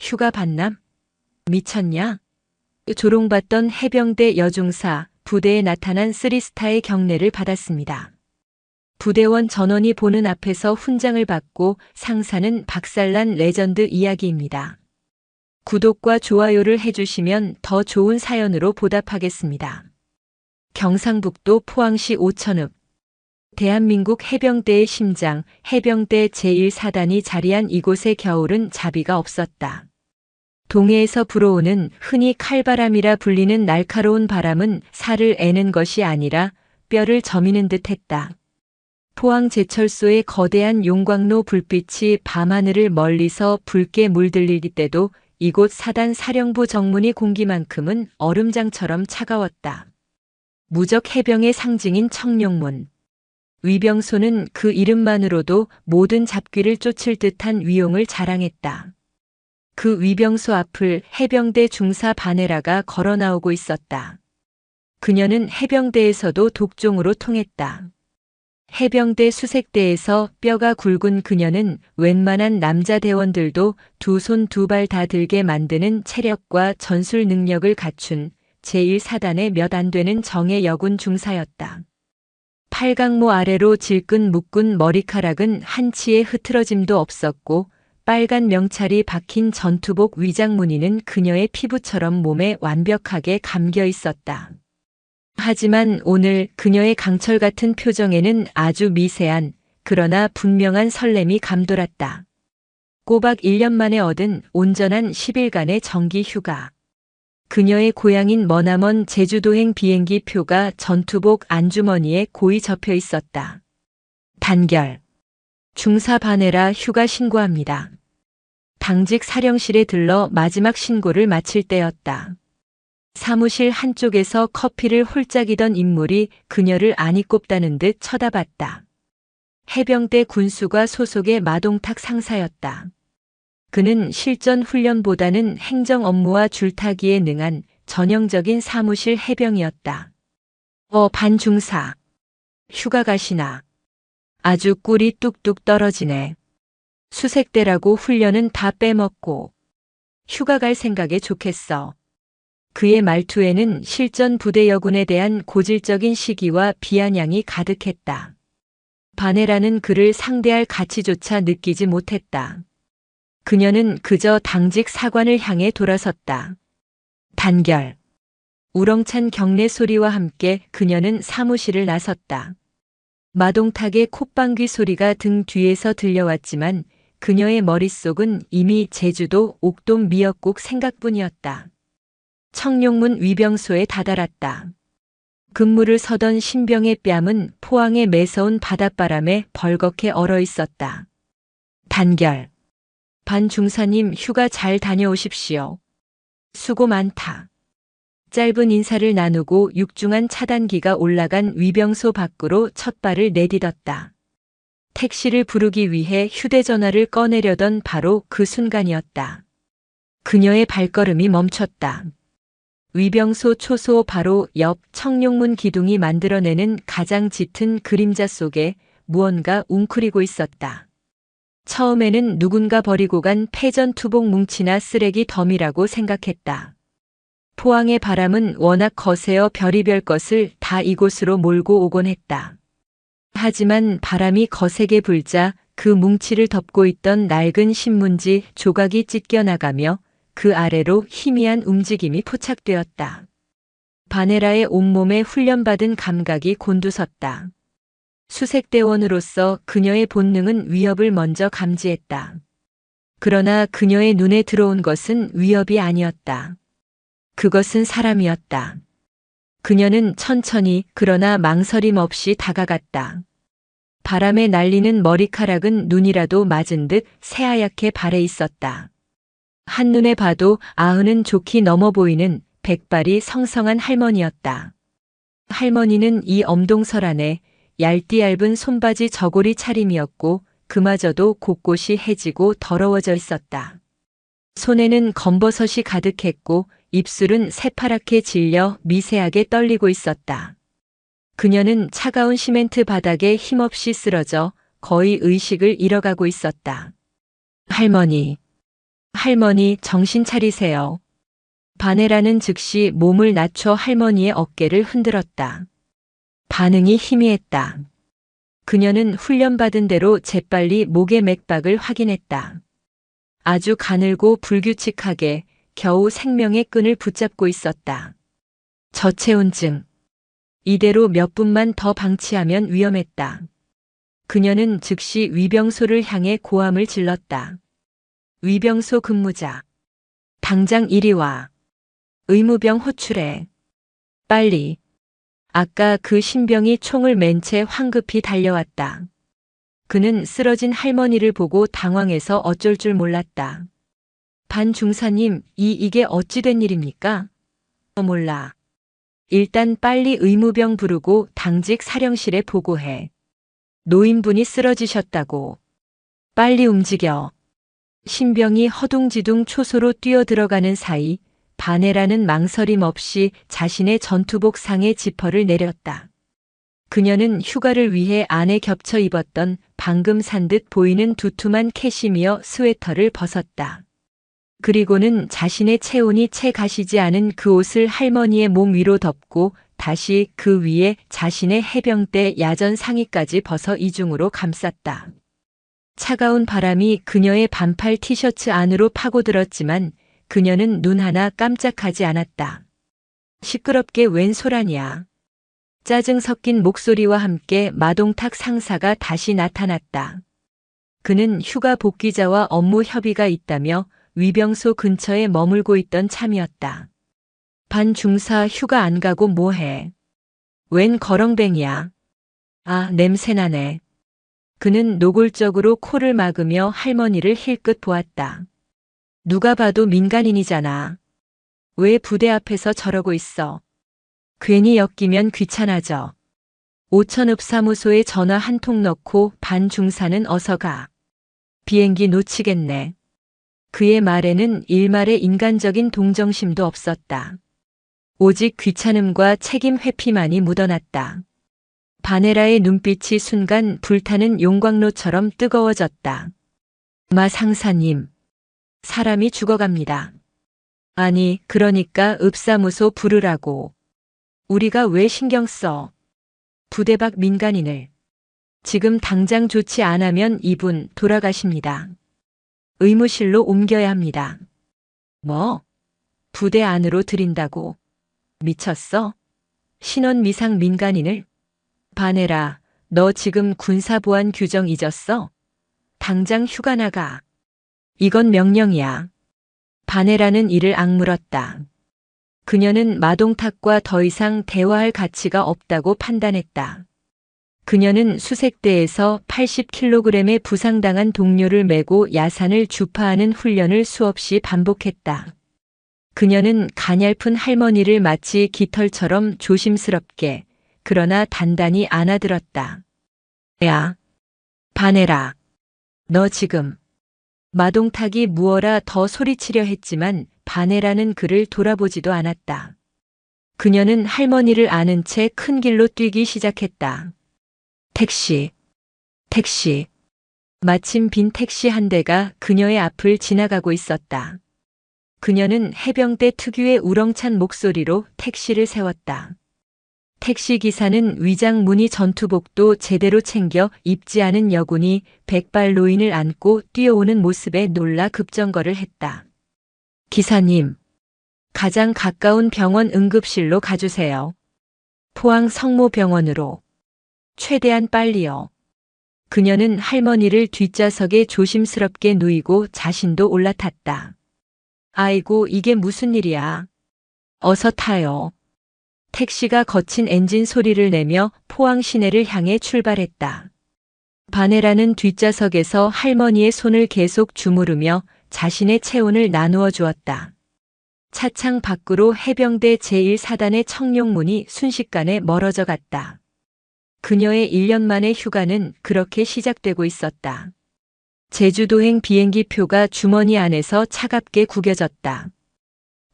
휴가 반남? 미쳤냐? 조롱받던 해병대 여중사 부대에 나타난 쓰리스타의 경례를 받았습니다. 부대원 전원이 보는 앞에서 훈장을 받고 상사는 박살난 레전드 이야기입니다. 구독과 좋아요를 해주시면 더 좋은 사연으로 보답하겠습니다. 경상북도 포항시 오천읍. 대한민국 해병대의 심장, 해병대 제1사단이 자리한 이곳의 겨울은 자비가 없었다. 동해에서 불어오는 흔히 칼바람이라 불리는 날카로운 바람은 살을 애는 것이 아니라 뼈를 저미는 듯했다. 포항 제철소의 거대한 용광로 불빛이 밤하늘을 멀리서 붉게 물들릴 때도 이곳 사단 사령부 정문이 공기만큼은 얼음장처럼 차가웠다. 무적 해병의 상징인 청룡문. 위병소는 그 이름만으로도 모든 잡귀를 쫓을 듯한 위용을 자랑했다. 그 위병소 앞을 해병대 중사 바네라가 걸어 나오고 있었다. 그녀는 해병대에서도 독종으로 통했다. 해병대 수색대에서 뼈가 굵은 그녀는 웬만한 남자 대원들도 두 손 두 발 다 들게 만드는 체력과 전술 능력을 갖춘 제1사단의 몇 안 되는 정예 여군 중사였다. 팔강모 아래로 질끈 묶은 머리카락은 한치의 흐트러짐도 없었고 빨간 명찰이 박힌 전투복 위장 무늬는 그녀의 피부처럼 몸에 완벽하게 감겨 있었다. 하지만 오늘 그녀의 강철 같은 표정에는 아주 미세한 그러나 분명한 설렘이 감돌았다. 꼬박 1년 만에 얻은 온전한 10일간의 정기 휴가. 그녀의 고향인 머나먼 제주도행 비행기 표가 전투복 안주머니에 고이 접혀 있었다. 단결. 중사 바네라 휴가 신고합니다. 당직 사령실에 들러 마지막 신고를 마칠 때였다. 사무실 한쪽에서 커피를 홀짝이던 인물이 그녀를 아니 꼽다는 듯 쳐다봤다. 해병대 군수과 소속의 마동탁 상사였다. 그는 실전 훈련보다는 행정 업무와 줄타기에 능한 전형적인 사무실 해병이었다. 반중사. 휴가 가시나. 아주 꿀이 뚝뚝 떨어지네. 수색대라고 훈련은 다 빼먹고 휴가 갈 생각에 좋겠어. 그의 말투에는 실전 부대 여군에 대한 고질적인 시기와 비아냥이 가득했다. 바네라는 그를 상대할 가치조차 느끼지 못했다. 그녀는 그저 당직 사관을 향해 돌아섰다. 단결. 우렁찬 경례 소리와 함께 그녀는 사무실을 나섰다. 마동탁의 콧방귀 소리가 등 뒤에서 들려왔지만 그녀의 머릿속은 이미 제주도 옥돔 미역국 생각뿐이었다. 청룡문 위병소에 다다랐다. 근무를 서던 신병의 뺨은 포항의 매서운 바닷바람에 벌겋게 얼어 있었다. 단결. 반 중사님 휴가 잘 다녀오십시오. 수고 많다. 짧은 인사를 나누고 육중한 차단기가 올라간 위병소 밖으로 첫 발을 내딛었다. 택시를 부르기 위해 휴대전화를 꺼내려던 바로 그 순간이었다. 그녀의 발걸음이 멈췄다. 위병소 초소 바로 옆 청룡문 기둥이 만들어내는 가장 짙은 그림자 속에 무언가 웅크리고 있었다. 처음에는 누군가 버리고 간 패전 투복 뭉치나 쓰레기 덤이라고 생각했다. 포항의 바람은 워낙 거세어 별의별 것을 다 이곳으로 몰고 오곤 했다. 하지만 바람이 거세게 불자 그 뭉치를 덮고 있던 낡은 신문지 조각이 찢겨나가며 그 아래로 희미한 움직임이 포착되었다. 바네라의 온몸에 훈련받은 감각이 곤두섰다. 수색대원으로서 그녀의 본능은 위협을 먼저 감지했다. 그러나 그녀의 눈에 들어온 것은 위협이 아니었다. 그것은 사람이었다. 그녀는 천천히 그러나 망설임 없이 다가갔다. 바람에 날리는 머리카락은 눈이라도 맞은 듯 새하얗게 발해 있었다. 한눈에 봐도 아흔은 좋게 넘어 보이는 백발이 성성한 할머니였다. 할머니는 이 엄동설 안에 얇디 얇은 손바지 저고리 차림이었고 그마저도 곳곳이 해지고 더러워져 있었다. 손에는 검버섯이 가득했고 입술은 새파랗게 질려 미세하게 떨리고 있었다. 그녀는 차가운 시멘트 바닥에 힘없이 쓰러져 거의 의식을 잃어가고 있었다. 할머니. 할머니, 정신 차리세요. 바네라는 즉시 몸을 낮춰 할머니의 어깨를 흔들었다. 반응이 희미했다. 그녀는 훈련받은 대로 재빨리 목의 맥박을 확인했다. 아주 가늘고 불규칙하게 겨우 생명의 끈을 붙잡고 있었다. 저체온증. 이대로 몇 분만 더 방치하면 위험했다. 그녀는 즉시 위병소를 향해 고함을 질렀다. 위병소 근무자. 당장 이리 와. 의무병 호출해. 빨리. 아까 그 신병이 총을 맨 채 황급히 달려왔다. 그는 쓰러진 할머니를 보고 당황해서 어쩔 줄 몰랐다. 반 중사님, 이게 어찌 된 일입니까? 몰라. 일단 빨리 의무병 부르고 당직 사령실에 보고해. 노인분이 쓰러지셨다고. 빨리 움직여. 신병이 허둥지둥 초소로 뛰어들어가는 사이 바네라는 망설임 없이 자신의 전투복 상의 지퍼를 내렸다. 그녀는 휴가를 위해 안에 겹쳐 입었던 방금 산 듯 보이는 두툼한 캐시미어 스웨터를 벗었다. 그리고는 자신의 체온이 채 가시지 않은 그 옷을 할머니의 몸 위로 덮고 다시 그 위에 자신의 해병대 야전 상의까지 벗어 이중으로 감쌌다. 차가운 바람이 그녀의 반팔 티셔츠 안으로 파고들었지만 그녀는 눈 하나 깜짝하지 않았다. 시끄럽게 웬 소란이야. 짜증 섞인 목소리와 함께 마동탁 상사가 다시 나타났다. 그는 휴가 복귀자와 업무 협의가 있다며 위병소 근처에 머물고 있던 참이었다. 반 중사 휴가 안 가고 뭐해? 웬 거렁뱅이야? 아, 냄새나네. 그는 노골적으로 코를 막으며 할머니를 힐끗 보았다. 누가 봐도 민간인이잖아. 왜 부대 앞에서 저러고 있어? 괜히 엮이면 귀찮아져. 오천읍 사무소에 전화 한 통 넣고 반 중사는 어서 가. 비행기 놓치겠네. 그의 말에는 일말의 인간적인 동정심도 없었다. 오직 귀찮음과 책임 회피만이 묻어났다. 바네라의 눈빛이 순간 불타는 용광로처럼 뜨거워졌다. 마 상사님, 사람이 죽어갑니다. 아니, 그러니까 읍사무소 부르라고. 우리가 왜 신경 써? 부대 밖 민간인을. 지금 당장 조치 안 하면 이분 돌아가십니다. 의무실로 옮겨야 합니다. 뭐? 부대 안으로 들인다고? 미쳤어? 신원 미상 민간인을? 바네라, 너 지금 군사보안 규정 잊었어? 당장 휴가 나가. 이건 명령이야. 바네라는 이를 악물었다. 그녀는 마동탁과 더 이상 대화할 가치가 없다고 판단했다. 그녀는 수색대에서 80kg의 부상당한 동료를 메고 야산을 주파하는 훈련을 수없이 반복했다. 그녀는 가냘픈 할머니를 마치 깃털처럼 조심스럽게 그러나 단단히 안아들었다. 야, 바네라. 너 지금. 마동탁이 무어라 더 소리치려 했지만 바네라는 그를 돌아보지도 않았다. 그녀는 할머니를 안은 채 큰 길로 뛰기 시작했다. 택시. 택시. 마침 빈 택시 한 대가 그녀의 앞을 지나가고 있었다. 그녀는 해병대 특유의 우렁찬 목소리로 택시를 세웠다. 택시 기사는 위장 무늬 전투복도 제대로 챙겨 입지 않은 여군이 백발 노인을 안고 뛰어오는 모습에 놀라 급정거를 했다. 기사님, 가장 가까운 병원 응급실로 가주세요. 포항 성모병원으로. 최대한 빨리요. 그녀는 할머니를 뒷좌석에 조심스럽게 누이고 자신도 올라탔다. 아이고, 이게 무슨 일이야. 어서 타요. 택시가 거친 엔진 소리를 내며 포항 시내를 향해 출발했다. 바네라는 뒷좌석에서 할머니의 손을 계속 주무르며 자신의 체온을 나누어 주었다. 차창 밖으로 해병대 제1사단의 청룡문이 순식간에 멀어져 갔다. 그녀의 1년 만의 휴가는 그렇게 시작되고 있었다. 제주도행 비행기 표가 주머니 안에서 차갑게 구겨졌다.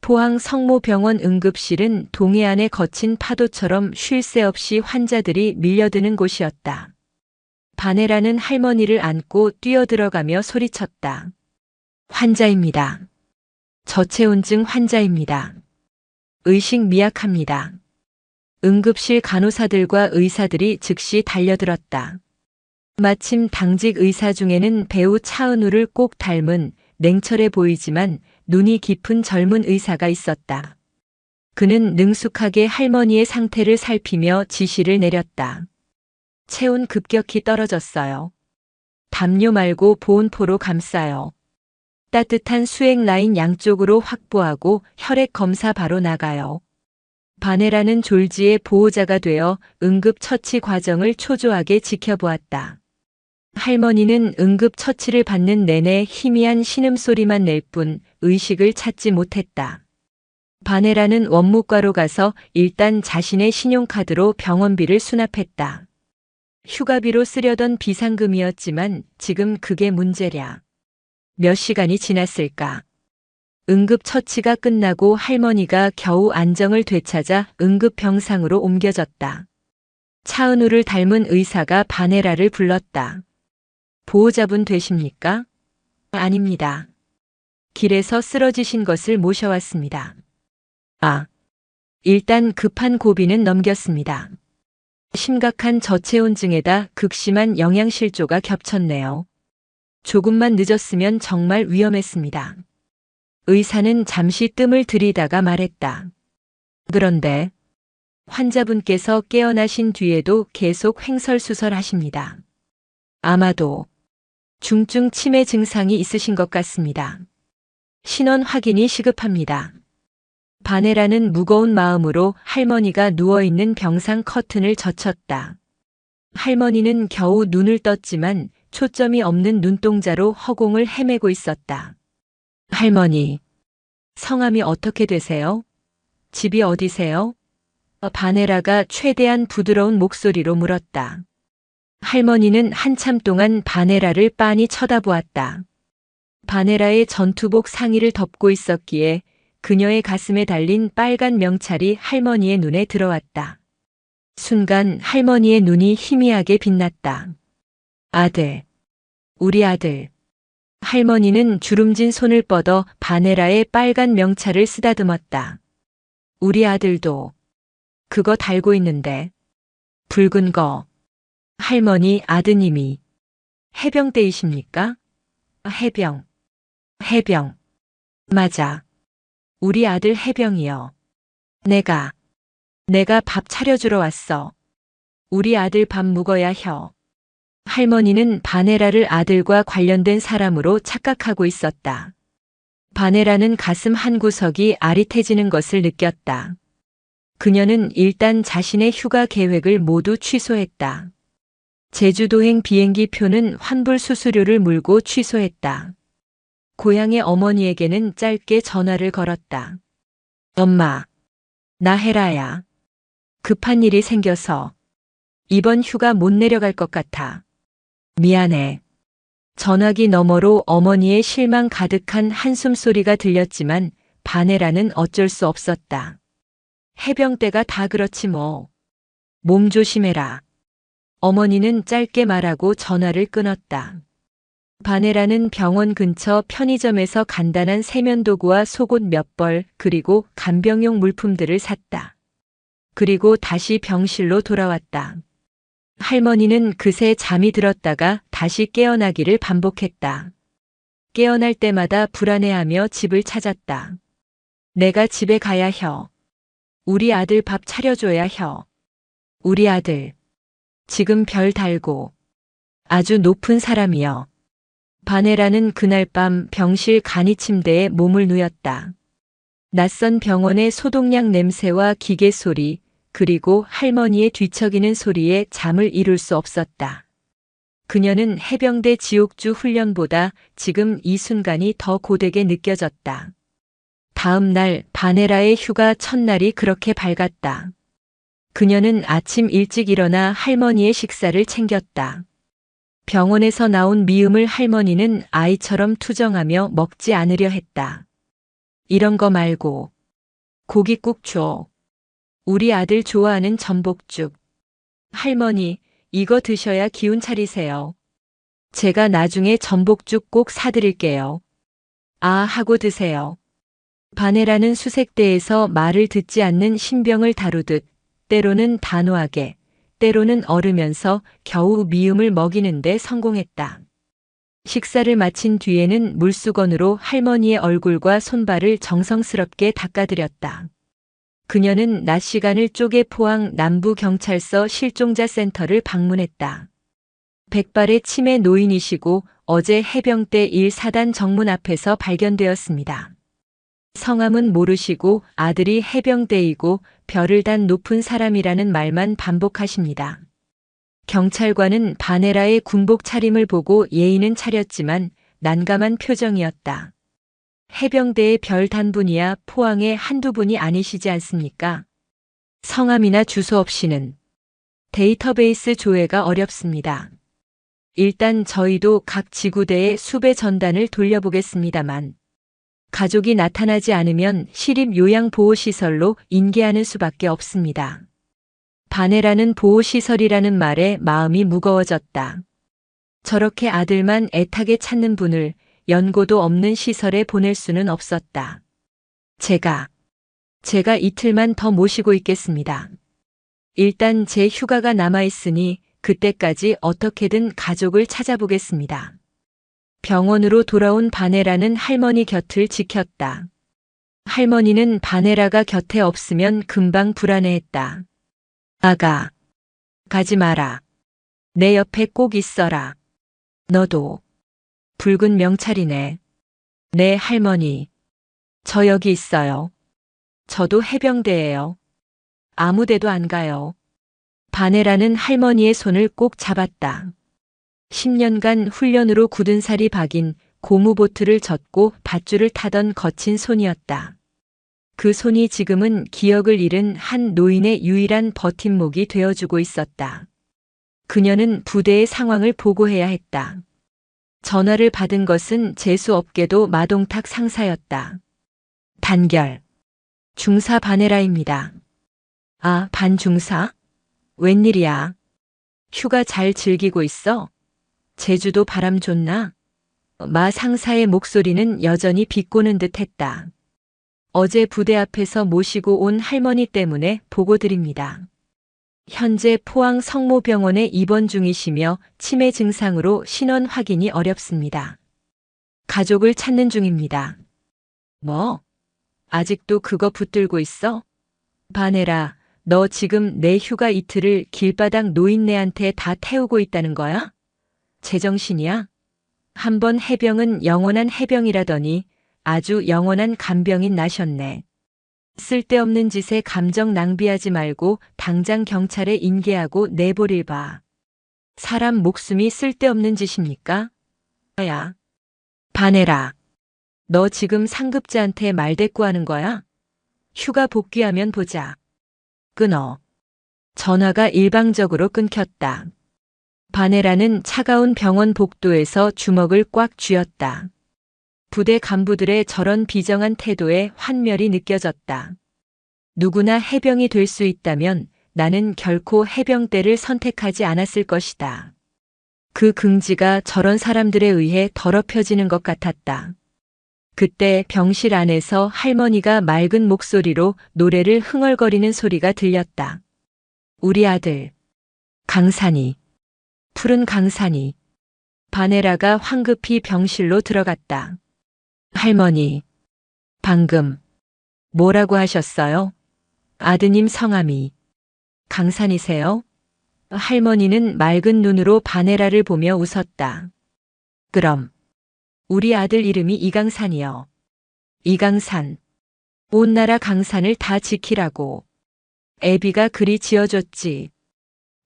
포항 성모병원 응급실은 동해안의 거친 파도처럼 쉴 새 없이 환자들이 밀려드는 곳이었다. 바네라는 할머니를 안고 뛰어들어가며 소리쳤다. 환자입니다. 저체온증 환자입니다. 의식 미약합니다. 응급실 간호사들과 의사들이 즉시 달려들었다. 마침 당직 의사 중에는 배우 차은우를 꼭 닮은 냉철해 보이지만 눈이 깊은 젊은 의사가 있었다. 그는 능숙하게 할머니의 상태를 살피며 지시를 내렸다. 체온 급격히 떨어졌어요. 담요 말고 보온포로 감싸요. 따뜻한 수액 라인 양쪽으로 확보하고 혈액 검사 바로 나가요. 바네라는 졸지의 보호자가 되어 응급처치 과정을 초조하게 지켜보았다. 할머니는 응급처치를 받는 내내 희미한 신음소리만 낼 뿐 의식을 찾지 못했다. 바네라는 원무과로 가서 일단 자신의 신용카드로 병원비를 수납했다. 휴가비로 쓰려던 비상금이었지만 지금 그게 문제랴. 몇 시간이 지났을까? 응급처치가 끝나고 할머니가 겨우 안정을 되찾아 응급병상으로 옮겨졌다. 차은우를 닮은 의사가 바네라를 불렀다. 보호자분 되십니까? 아닙니다. 길에서 쓰러지신 것을 모셔왔습니다. 아, 일단 급한 고비는 넘겼습니다. 심각한 저체온증에다 극심한 영양실조가 겹쳤네요. 조금만 늦었으면 정말 위험했습니다. 의사는 잠시 뜸을 들이다가 말했다. 그런데 환자분께서 깨어나신 뒤에도 계속 횡설수설하십니다. 아마도 중증 치매 증상이 있으신 것 같습니다. 신원 확인이 시급합니다. 바네라는 무거운 마음으로 할머니가 누워있는 병상 커튼을 젖혔다. 할머니는 겨우 눈을 떴지만 초점이 없는 눈동자로 허공을 헤매고 있었다. 할머니, 성함이 어떻게 되세요? 집이 어디세요? 바네라가 최대한 부드러운 목소리로 물었다. 할머니는 한참 동안 바네라를 빤히 쳐다보았다. 바네라의 전투복 상의를 덮고 있었기에 그녀의 가슴에 달린 빨간 명찰이 할머니의 눈에 들어왔다. 순간 할머니의 눈이 희미하게 빛났다. 아들, 우리 아들. 할머니는 주름진 손을 뻗어 바네라의 빨간 명찰을 쓰다듬었다. 우리 아들도 그거 달고 있는데. 붉은 거. 할머니 아드님이 해병대이십니까? 해병. 해병. 맞아. 우리 아들 해병이요. 내가 밥 차려주러 왔어. 우리 아들 밥 묵어야 혀. 할머니는 바네라를 아들과 관련된 사람으로 착각하고 있었다. 바네라는 가슴 한구석이 아릿해지는 것을 느꼈다. 그녀는 일단 자신의 휴가 계획을 모두 취소했다. 제주도행 비행기 표는 환불 수수료를 물고 취소했다. 고향의 어머니에게는 짧게 전화를 걸었다. 엄마, 나 헤라야. 급한 일이 생겨서 이번 휴가 못 내려갈 것 같아. 미안해. 전화기 너머로 어머니의 실망 가득한 한숨 소리가 들렸지만 바네라는 어쩔 수 없었다. 해병대가 다 그렇지 뭐. 몸 조심해라. 어머니는 짧게 말하고 전화를 끊었다. 바네라는 병원 근처 편의점에서 간단한 세면도구와 속옷 몇 벌 그리고 간병용 물품들을 샀다. 그리고 다시 병실로 돌아왔다. 할머니는 그새 잠이 들었다가 다시 깨어나기를 반복했다. 깨어날 때마다 불안해하며 집을 찾았다. 내가 집에 가야 혀. 우리 아들 밥 차려줘야 혀. 우리 아들. 지금 별 달고 아주 높은 사람이여. 바네라는 그날 밤 병실 간이 침대에 몸을 누였다. 낯선 병원의 소독약 냄새와 기계 소리, 그리고 할머니의 뒤척이는 소리에 잠을 이룰 수 없었다. 그녀는 해병대 지옥주 훈련보다 지금 이 순간이 더 고되게 느껴졌다. 다음 날 바네라의 휴가 첫날이 그렇게 밝았다. 그녀는 아침 일찍 일어나 할머니의 식사를 챙겼다. 병원에서 나온 미음을 할머니는 아이처럼 투정하며 먹지 않으려 했다. 이런 거 말고 고깃국 줘. 우리 아들 좋아하는 전복죽. 할머니, 이거 드셔야 기운 차리세요. 제가 나중에 전복죽 꼭 사드릴게요. 아 하고 드세요. 바네라는 수색대에서 말을 듣지 않는 신병을 다루듯 때로는 단호하게, 때로는 얼으면서 겨우 미움을 먹이는데 성공했다. 식사를 마친 뒤에는 물수건으로 할머니의 얼굴과 손발을 정성스럽게 닦아드렸다. 그녀는 낮 시간을 쪼개 포항 남부경찰서 실종자 센터를 방문했다. 백발의 치매 노인이시고 어제 해병대 1사단 정문 앞에서 발견되었습니다. 성함은 모르시고 아들이 해병대이고 별을 단 높은 사람이라는 말만 반복하십니다. 경찰관은 바네라의 군복 차림을 보고 예의는 차렸지만 난감한 표정이었다. 해병대의 별 단분이야 포항의 한두 분이 아니시지 않습니까? 성함이나 주소 없이는 데이터베이스 조회가 어렵습니다. 일단 저희도 각 지구대에 수배 전단을 돌려보겠습니다만 가족이 나타나지 않으면 시립 요양보호시설로 인계하는 수밖에 없습니다. 바네라는 보호시설이라는 말에 마음이 무거워졌다. 저렇게 아들만 애타게 찾는 분을 연고도 없는 시설에 보낼 수는 없었다. 제가 이틀만 더 모시고 있겠습니다. 일단 제 휴가가 남아있으니 그때까지 어떻게든 가족을 찾아보겠습니다. 병원으로 돌아온 바네라는 할머니 곁을 지켰다. 할머니는 바네라가 곁에 없으면 금방 불안해했다. 아가, 가지 마라. 내 옆에 꼭 있어라. 너도. 붉은 명찰이네. 네, 할머니. 저 여기 있어요. 저도 해병대예요. 아무 데도 안 가요. 바네라는 할머니의 손을 꼭 잡았다. 10년간 훈련으로 굳은 살이 박인 고무보트를 젓고 밧줄을 타던 거친 손이었다. 그 손이 지금은 기억을 잃은 한 노인의 유일한 버팀목이 되어주고 있었다. 그녀는 부대의 상황을 보고해야 했다. 전화를 받은 것은 재수없게도 마동탁 상사였다. 단결. 중사 바네라입니다. 아, 반중사? 웬일이야? 휴가 잘 즐기고 있어? 제주도 바람 좋나? 마 상사의 목소리는 여전히 비꼬는 듯 했다. 어제 부대 앞에서 모시고 온 할머니 때문에 보고드립니다. 현재 포항 성모병원에 입원 중이시며 치매 증상으로 신원 확인이 어렵습니다. 가족을 찾는 중입니다. 뭐? 아직도 그거 붙들고 있어? 바네라, 너 지금 내 휴가 이틀을 길바닥 노인네한테 다 태우고 있다는 거야? 제정신이야? 한번 해병은 영원한 해병이라더니 아주 영원한 간병인 나셨네. 쓸데없는 짓에 감정 낭비하지 말고 당장 경찰에 인계하고 내보릴 봐. 사람 목숨이 쓸데없는 짓입니까? 야. 바네라. 너 지금 상급자한테 말대꾸하는 거야? 휴가 복귀하면 보자. 끊어. 전화가 일방적으로 끊겼다. 바네라는 차가운 병원 복도에서 주먹을 꽉 쥐었다. 부대 간부들의 저런 비정한 태도에 환멸이 느껴졌다. 누구나 해병이 될 수 있다면 나는 결코 해병대를 선택하지 않았을 것이다. 그 긍지가 저런 사람들에 의해 더럽혀지는 것 같았다. 그때 병실 안에서 할머니가 맑은 목소리로 노래를 흥얼거리는 소리가 들렸다. 우리 아들. 강산이. 푸른 강산이. 바네라가 황급히 병실로 들어갔다. 할머니. 방금. 뭐라고 하셨어요? 아드님 성함이. 강산이세요? 할머니는 맑은 눈으로 바네라를 보며 웃었다. 그럼. 우리 아들 이름이 이강산이요. 이강산. 온 나라 강산을 다 지키라고. 애비가 그리 지어줬지.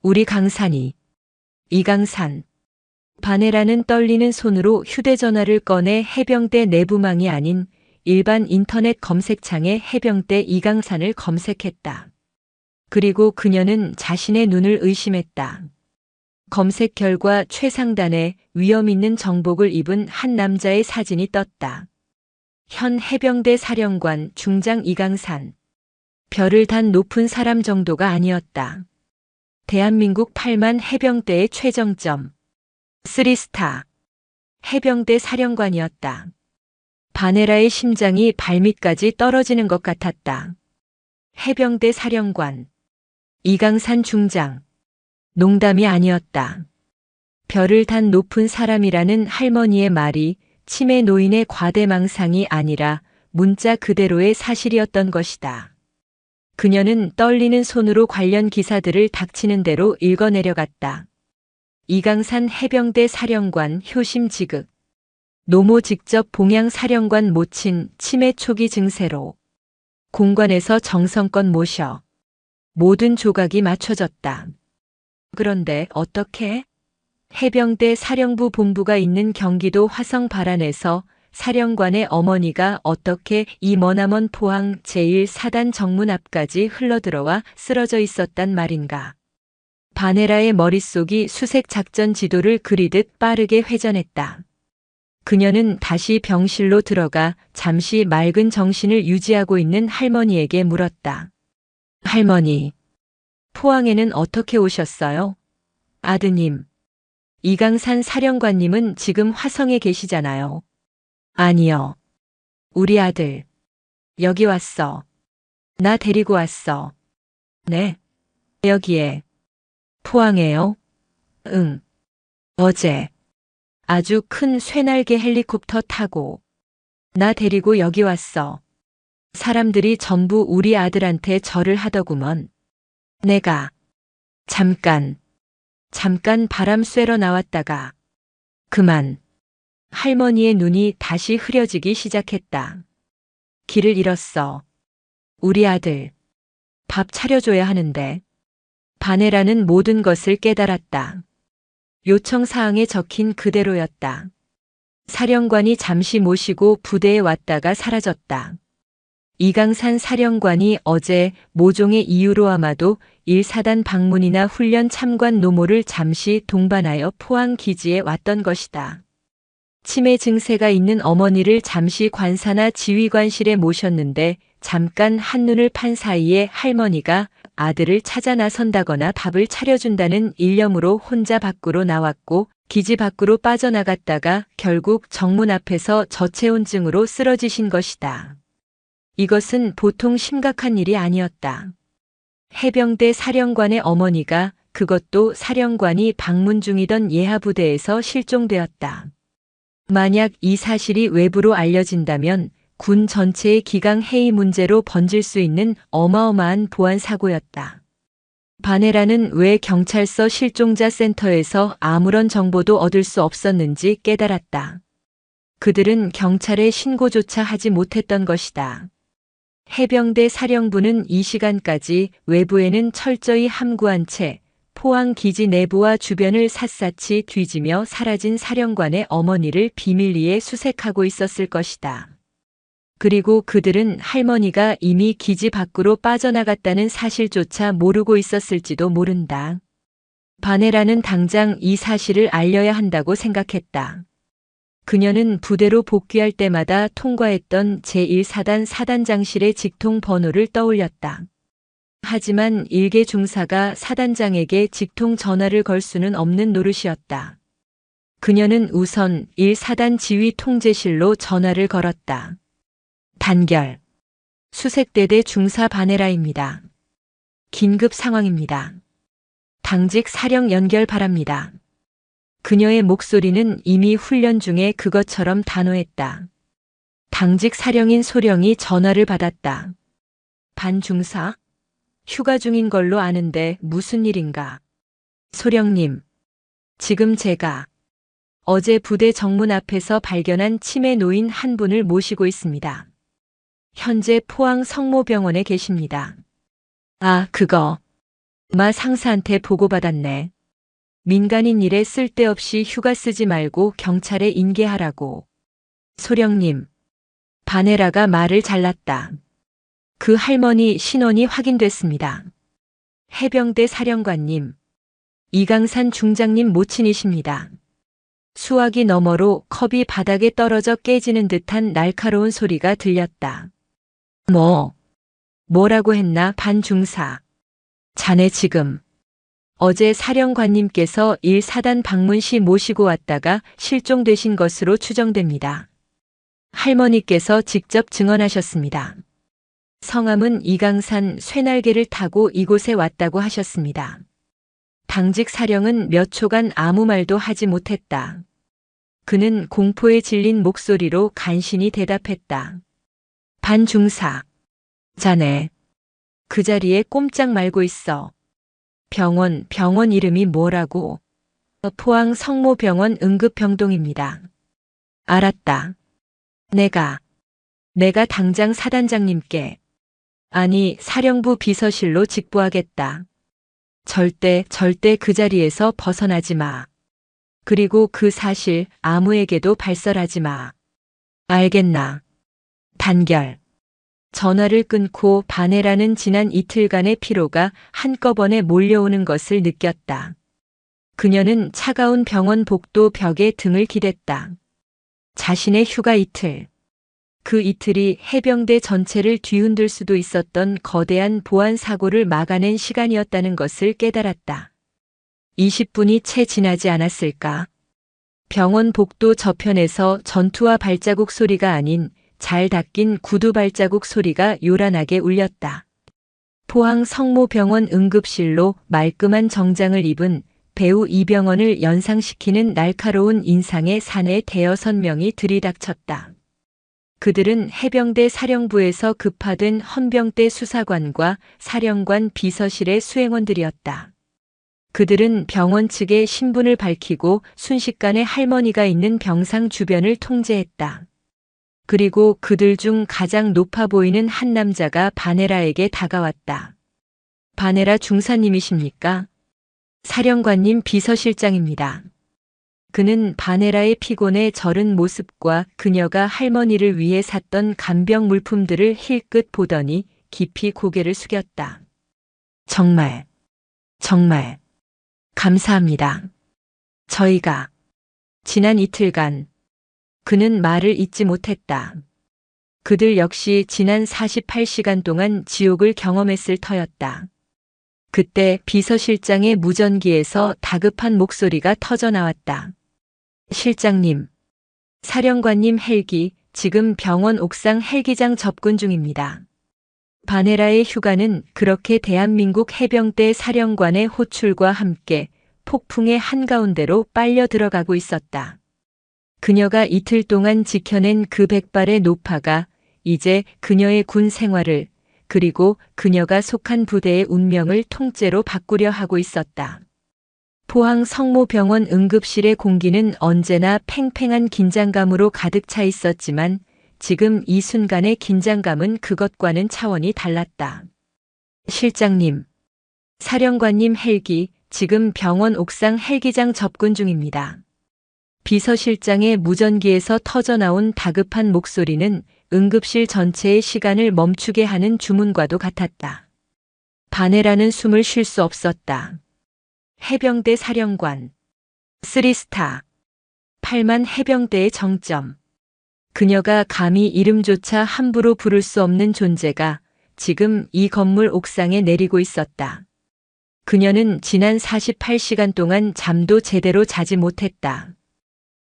우리 강산이. 이강산. 바네라는 떨리는 손으로 휴대전화를 꺼내 해병대 내부망이 아닌 일반 인터넷 검색창에 해병대 이강산을 검색했다. 그리고 그녀는 자신의 눈을 의심했다. 검색 결과 최상단에 위험 있는 정복을 입은 한 남자의 사진이 떴다. 현 해병대 사령관 중장 이강산. 별을 단 높은 사람 정도가 아니었다. 대한민국 8만 해병대의 최정점. 3스타. 해병대 사령관이었다. 바네라의 심장이 발밑까지 떨어지는 것 같았다. 해병대 사령관, 이강산 중장. 농담이 아니었다. 별을 단 높은 사람이라는 할머니의 말이 치매 노인의 과대망상이 아니라 문자 그대로의 사실이었던 것이다. 그녀는 떨리는 손으로 관련 기사들을 닥치는 대로 읽어내려갔다. 이강산 해병대 사령관 효심 지극. 노모 직접 봉양 사령관 모친 치매 초기 증세로 공관에서 정성껏 모셔. 모든 조각이 맞춰졌다. 그런데 어떻게? 해병대 사령부 본부가 있는 경기도 화성 발안에서 사령관의 어머니가 어떻게 이 머나먼 포항 제1사단 정문 앞까지 흘러들어와 쓰러져 있었단 말인가. 바네라의 머릿속이 수색 작전 지도를 그리듯 빠르게 회전했다. 그녀는 다시 병실로 들어가 잠시 맑은 정신을 유지하고 있는 할머니에게 물었다. 할머니, 포항에는 어떻게 오셨어요? 아드님, 이강산 사령관님은 지금 화성에 계시잖아요. 아니요. 우리 아들. 여기 왔어. 나 데리고 왔어. 네. 여기에. 포항에요? 응. 어제. 아주 큰 쇠날개 헬리콥터 타고. 나 데리고 여기 왔어. 사람들이 전부 우리 아들한테 절을 하더구먼. 내가. 잠깐 바람 쐬러 나왔다가. 그만. 할머니의 눈이 다시 흐려지기 시작했다. 길을 잃었어. 우리 아들. 밥 차려줘야 하는데. 바네라는 모든 것을 깨달았다. 요청 사항에 적힌 그대로였다. 사령관이 잠시 모시고 부대에 왔다가 사라졌다. 이강산 사령관이 어제 모종의 이유로 아마도 1사단 방문이나 훈련 참관 노모를 잠시 동반하여 포항 기지에 왔던 것이다. 치매 증세가 있는 어머니를 잠시 관사나 지휘관실에 모셨는데 잠깐 한눈을 판 사이에 할머니가 아들을 찾아 나선다거나 밥을 차려준다는 일념으로 혼자 밖으로 나왔고 기지 밖으로 빠져나갔다가 결국 정문 앞에서 저체온증으로 쓰러지신 것이다. 이것은 보통 심각한 일이 아니었다. 해병대 사령관의 어머니가 그것도 사령관이 방문 중이던 예하부대에서 실종되었다. 만약 이 사실이 외부로 알려진다면 군 전체의 기강 해이 문제로 번질 수 있는 어마어마한 보안 사고였다. 바네라는 왜 경찰서 실종자 센터에서 아무런 정보도 얻을 수 없었는지 깨달았다. 그들은 경찰에 신고조차 하지 못했던 것이다. 해병대 사령부는 이 시간까지 외부에는 철저히 함구한 채 포항 기지 내부와 주변을 샅샅이 뒤지며 사라진 사령관의 어머니를 비밀리에 수색하고 있었을 것이다. 그리고 그들은 할머니가 이미 기지 밖으로 빠져나갔다는 사실조차 모르고 있었을지도 모른다. 바네라는 당장 이 사실을 알려야 한다고 생각했다. 그녀는 부대로 복귀할 때마다 통과했던 제1사단 사단장실의 직통 번호를 떠올렸다. 하지만 일개 중사가 사단장에게 직통 전화를 걸 수는 없는 노릇이었다. 그녀는 우선 1사단 지휘 통제실로 전화를 걸었다. 단결. 수색대대 중사 바네라입니다. 긴급 상황입니다. 당직 사령 연결 바랍니다. 그녀의 목소리는 이미 훈련 중에 그것처럼 단호했다. 당직 사령인 소령이 전화를 받았다. 반 중사? 휴가 중인 걸로 아는데 무슨 일인가? 소령님, 지금 제가 어제 부대 정문 앞에서 발견한 치매 노인 한 분을 모시고 있습니다. 현재 포항 성모병원에 계십니다. 아, 그거. 마 상사한테 보고받았네. 민간인 일에 쓸데없이 휴가 쓰지 말고 경찰에 인계하라고. 소령님, 바네라가 말을 잘랐다. 그 할머니 신원이 확인됐습니다. 해병대 사령관님, 이강산 중장님 모친이십니다. 수화기 너머로 컵이 바닥에 떨어져 깨지는 듯한 날카로운 소리가 들렸다. 뭐라고 했나 반중사. 자네 지금 어제 사령관님께서 1사단 방문 시 모시고 왔다가 실종되신 것으로 추정됩니다. 할머니께서 직접 증언하셨습니다. 성함은 이강산 쇠날개를 타고 이곳에 왔다고 하셨습니다. 당직 사령은 몇 초간 아무 말도 하지 못했다. 그는 공포에 질린 목소리로 간신히 대답했다. 반중사. 자네. 그 자리에 꼼짝 말고 있어. 병원 이름이 뭐라고? 포항 성모병원 응급병동입니다. 알았다. 내가 당장 사단장님께, 아니 사령부 비서실로 직보하겠다. 절대 그 자리에서 벗어나지 마. 그리고 그 사실 아무에게도 발설하지 마. 알겠나? 단결. 전화를 끊고 바네라는 지난 이틀간의 피로가 한꺼번에 몰려오는 것을 느꼈다. 그녀는 차가운 병원 복도 벽에 등을 기댔다. 자신의 휴가 이틀. 그 이틀이 해병대 전체를 뒤흔들 수도 있었던 거대한 보안 사고를 막아낸 시간이었다는 것을 깨달았다. 20분이 채 지나지 않았을까? 병원 복도 저편에서 전투화 발자국 소리가 아닌 잘 닦인 구두 발자국 소리가 요란하게 울렸다. 포항 성모병원 응급실로 말끔한 정장을 입은 배우 이병헌을 연상시키는 날카로운 인상의 사내 대여섯 명이 들이닥쳤다. 그들은 해병대 사령부에서 급파된 헌병대 수사관과 사령관 비서실의 수행원들이었다. 그들은 병원 측의 신분을 밝히고 순식간에 할머니가 있는 병상 주변을 통제했다. 그리고 그들 중 가장 높아 보이는 한 남자가 바네라에게 다가왔다. 바네라 중사님이십니까? 사령관님 비서실장입니다. 그는 바네라의 피곤에 절은 모습과 그녀가 할머니를 위해 샀던 간병 물품들을 힐끗 보더니 깊이 고개를 숙였다. 정말 감사합니다. 저희가 지난 이틀간 그는 말을 잇지 못했다. 그들 역시 지난 48시간 동안 지옥을 경험했을 터였다. 그때 비서실장의 무전기에서 다급한 목소리가 터져 나왔다. 실장님, 사령관님 헬기, 지금 병원 옥상 헬기장 접근 중입니다. 바네라의 휴가는 그렇게 대한민국 해병대 사령관의 호출과 함께 폭풍의 한가운데로 빨려 들어가고 있었다. 그녀가 이틀 동안 지켜낸 그 100발의 노파가 이제 그녀의 군 생활을 그리고 그녀가 속한 부대의 운명을 통째로 바꾸려 하고 있었다. 포항 성모병원 응급실의 공기는 언제나 팽팽한 긴장감으로 가득 차 있었지만 지금 이 순간의 긴장감은 그것과는 차원이 달랐다. 실장님, 사령관님 헬기, 지금 병원 옥상 헬기장 접근 중입니다. 비서실장의 무전기에서 터져나온 다급한 목소리는 응급실 전체의 시간을 멈추게 하는 주문과도 같았다. 바네라는 숨을 쉴 수 없었다. 해병대 사령관, 3스타, 8만 해병대의 정점. 그녀가 감히 이름조차 함부로 부를 수 없는 존재가 지금 이 건물 옥상에 내리고 있었다. 그녀는 지난 48시간 동안 잠도 제대로 자지 못했다.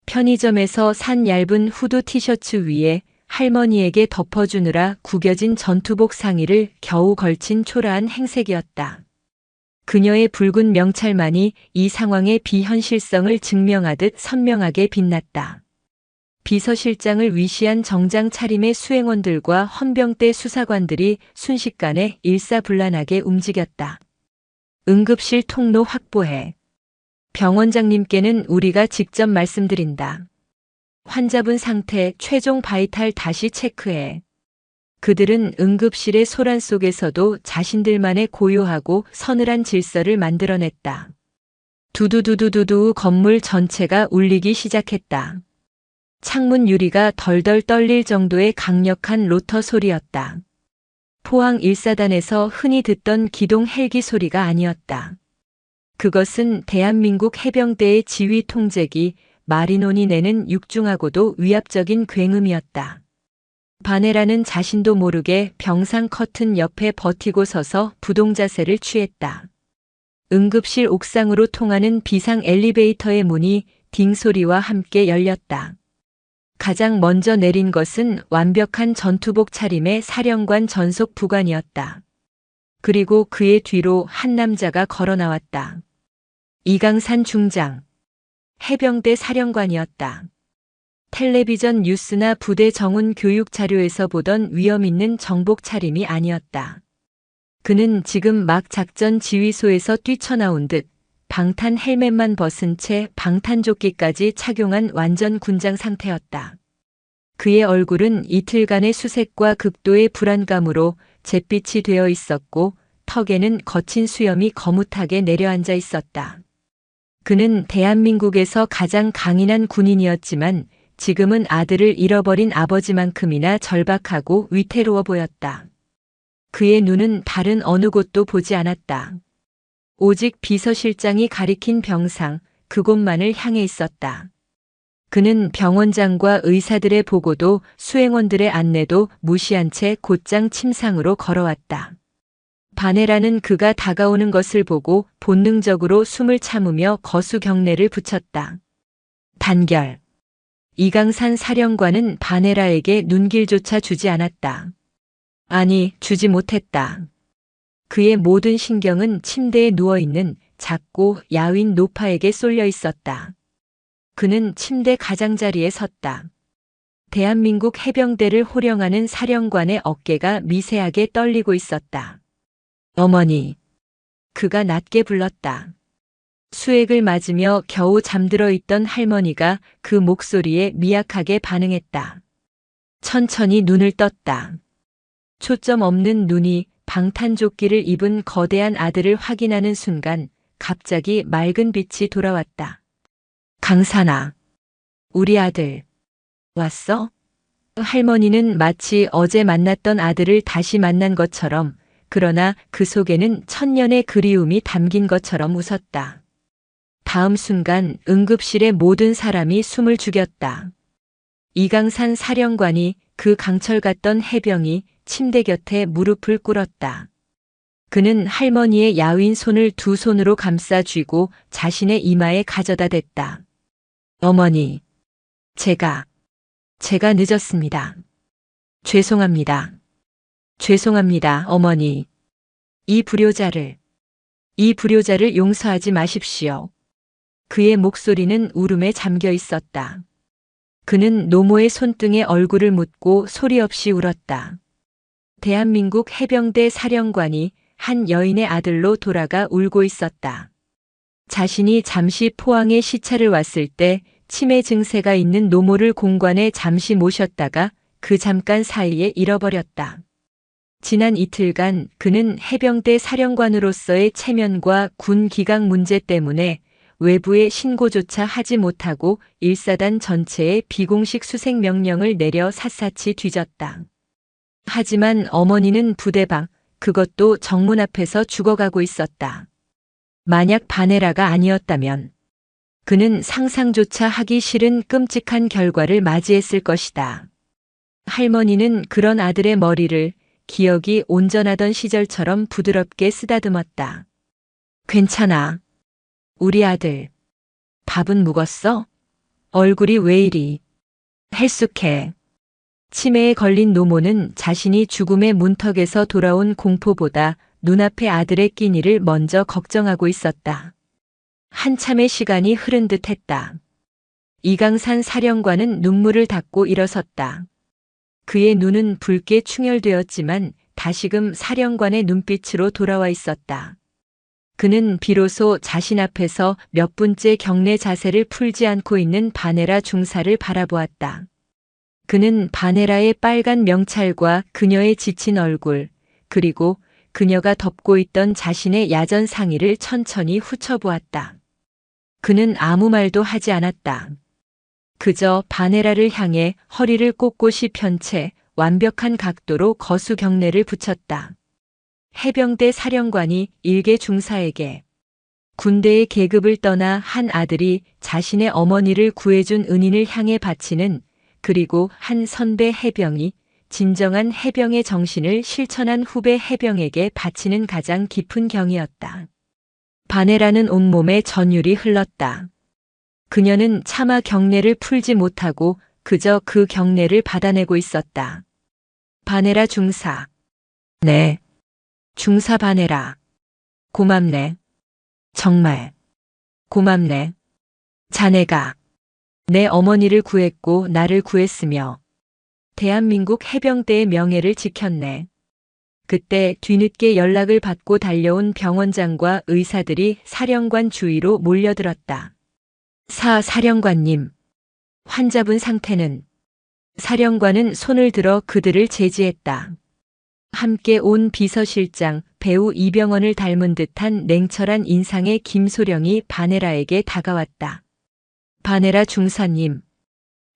편의점에서 산 얇은 후드 티셔츠 위에 할머니에게 덮어주느라 구겨진 전투복 상의를 겨우 걸친 초라한 행색이었다. 그녀의 붉은 명찰만이 이 상황의 비현실성을 증명하듯 선명하게 빛났다. 비서실장을 위시한 정장 차림의 수행원들과 헌병대 수사관들이 순식간에 일사불란하게 움직였다. 응급실 통로 확보해. 병원장님께는 우리가 직접 말씀드린다. 환자분 상태 최종 바이탈 다시 체크해. 그들은 응급실의 소란 속에서도 자신들만의 고요하고 서늘한 질서를 만들어냈다. 두두두두두두 건물 전체가 울리기 시작했다. 창문 유리가 덜덜 떨릴 정도의 강력한 로터 소리였다. 포항 1사단에서 흔히 듣던 기동 헬기 소리가 아니었다. 그것은 대한민국 해병대의 지휘 통제기 마리논이 내는 육중하고도 위압적인 굉음이었다. 바네라는 자신도 모르게 병상 커튼 옆에 버티고 서서 부동자세를 취했다. 응급실 옥상으로 통하는 비상 엘리베이터의 문이 딩 소리와 함께 열렸다. 가장 먼저 내린 것은 완벽한 전투복 차림의 사령관 전속 부관이었다. 그리고 그의 뒤로 한 남자가 걸어 나왔다. 이강산 중장, 해병대 사령관이었다. 텔레비전 뉴스나 부대 정훈 교육 자료에서 보던 위험 있는 정복 차림이 아니었다. 그는 지금 막 작전 지휘소에서 뛰쳐나온 듯 방탄 헬멧만 벗은 채 방탄조끼까지 착용한 완전 군장 상태였다. 그의 얼굴은 이틀간의 수색과 극도의 불안감으로 잿빛이 되어 있었고 턱에는 거친 수염이 거뭇하게 내려앉아 있었다. 그는 대한민국에서 가장 강인한 군인이었지만 지금은 아들을 잃어버린 아버지만큼이나 절박하고 위태로워 보였다. 그의 눈은 다른 어느 곳도 보지 않았다. 오직 비서실장이 가리킨 병상, 그곳만을 향해 있었다. 그는 병원장과 의사들의 보고도 수행원들의 안내도 무시한 채 곧장 침상으로 걸어왔다. 바네라는 그가 다가오는 것을 보고 본능적으로 숨을 참으며 거수 경례를 붙였다. 단결. 이강산 사령관은 바네라에게 눈길조차 주지 않았다. 아니, 주지 못했다. 그의 모든 신경은 침대에 누워있는 작고 야윈 노파에게 쏠려 있었다. 그는 침대 가장자리에 섰다. 대한민국 해병대를 호령하는 사령관의 어깨가 미세하게 떨리고 있었다. 어머니. 그가 낮게 불렀다. 수액을 맞으며 겨우 잠들어 있던 할머니가 그 목소리에 미약하게 반응했다. 천천히 눈을 떴다. 초점 없는 눈이 방탄조끼를 입은 거대한 아들을 확인하는 순간 갑자기 맑은 빛이 돌아왔다. 강산아, 우리 아들 왔어? 할머니는 마치 어제 만났던 아들을 다시 만난 것처럼, 그러나 그 속에는 천년의 그리움이 담긴 것처럼 웃었다. 다음 순간 응급실의 모든 사람이 숨을 죽였다. 이강산 사령관이, 그 강철 같던 해병이 침대 곁에 무릎을 꿇었다. 그는 할머니의 야윈 손을 두 손으로 감싸 쥐고 자신의 이마에 가져다 댔다. 어머니, 제가 늦었습니다. 죄송합니다. 죄송합니다, 어머니. 이 불효자를 용서하지 마십시오. 그의 목소리는 울음에 잠겨 있었다. 그는 노모의 손등에 얼굴을 묻고 소리 없이 울었다. 대한민국 해병대 사령관이 한 여인의 아들로 돌아가 울고 있었다. 자신이 잠시 포항에 시찰을 왔을 때 치매 증세가 있는 노모를 공관에 잠시 모셨다가 그 잠깐 사이에 잃어버렸다. 지난 이틀간 그는 해병대 사령관으로서의 체면과 군 기강 문제 때문에 외부에 신고조차 하지 못하고 1사단 전체에 비공식 수색 명령을 내려 샅샅이 뒤졌다. 하지만 어머니는 부대 밖, 그것도 정문 앞에서 죽어가고 있었다. 만약 바네라가 아니었다면 그는 상상조차 하기 싫은 끔찍한 결과를 맞이했을 것이다. 할머니는 그런 아들의 머리를 기억이 온전하던 시절처럼 부드럽게 쓰다듬었다. 괜찮아. 우리 아들. 밥은 묵었어? 얼굴이 왜 이리 헬쑥해. 치매에 걸린 노모는 자신이 죽음의 문턱에서 돌아온 공포보다 눈앞의 아들의 끼니를 먼저 걱정하고 있었다. 한참의 시간이 흐른 듯 했다. 이강산 사령관은 눈물을 닦고 일어섰다. 그의 눈은 붉게 충혈되었지만 다시금 사령관의 눈빛으로 돌아와 있었다. 그는 비로소 자신 앞에서 몇 분째 경례 자세를 풀지 않고 있는 바네라 중사를 바라보았다. 그는 바네라의 빨간 명찰과 그녀의 지친 얼굴, 그리고 그녀가 덮고 있던 자신의 야전 상의를 천천히 훑어보았다. 그는 아무 말도 하지 않았다. 그저 바네라를 향해 허리를 꼿꼿이 편 채 완벽한 각도로 거수 경례를 붙였다. 해병대 사령관이 일개 중사에게 군대의 계급을 떠나 한 아들이 자신의 어머니를 구해준 은인을 향해 바치는, 그리고 한 선배 해병이 진정한 해병의 정신을 실천한 후배 해병에게 바치는 가장 깊은 경이었다. 바네라는 온몸에 전율이 흘렀다. 그녀는 차마 경례를 풀지 못하고 그저 그 경례를 받아내고 있었다. 바네라 중사. 네. 중사 바네라. 고맙네. 정말. 고맙네. 자네가 내 어머니를 구했고 나를 구했으며 대한민국 해병대의 명예를 지켰네. 그때 뒤늦게 연락을 받고 달려온 병원장과 의사들이 사령관 주위로 몰려들었다. 사령관님. 환자분 상태는? 사령관은 손을 들어 그들을 제지했다. 함께 온 비서실장, 배우 이병헌을 닮은 듯한 냉철한 인상의 김소령이 바네라에게 다가왔다. 바네라 중사님.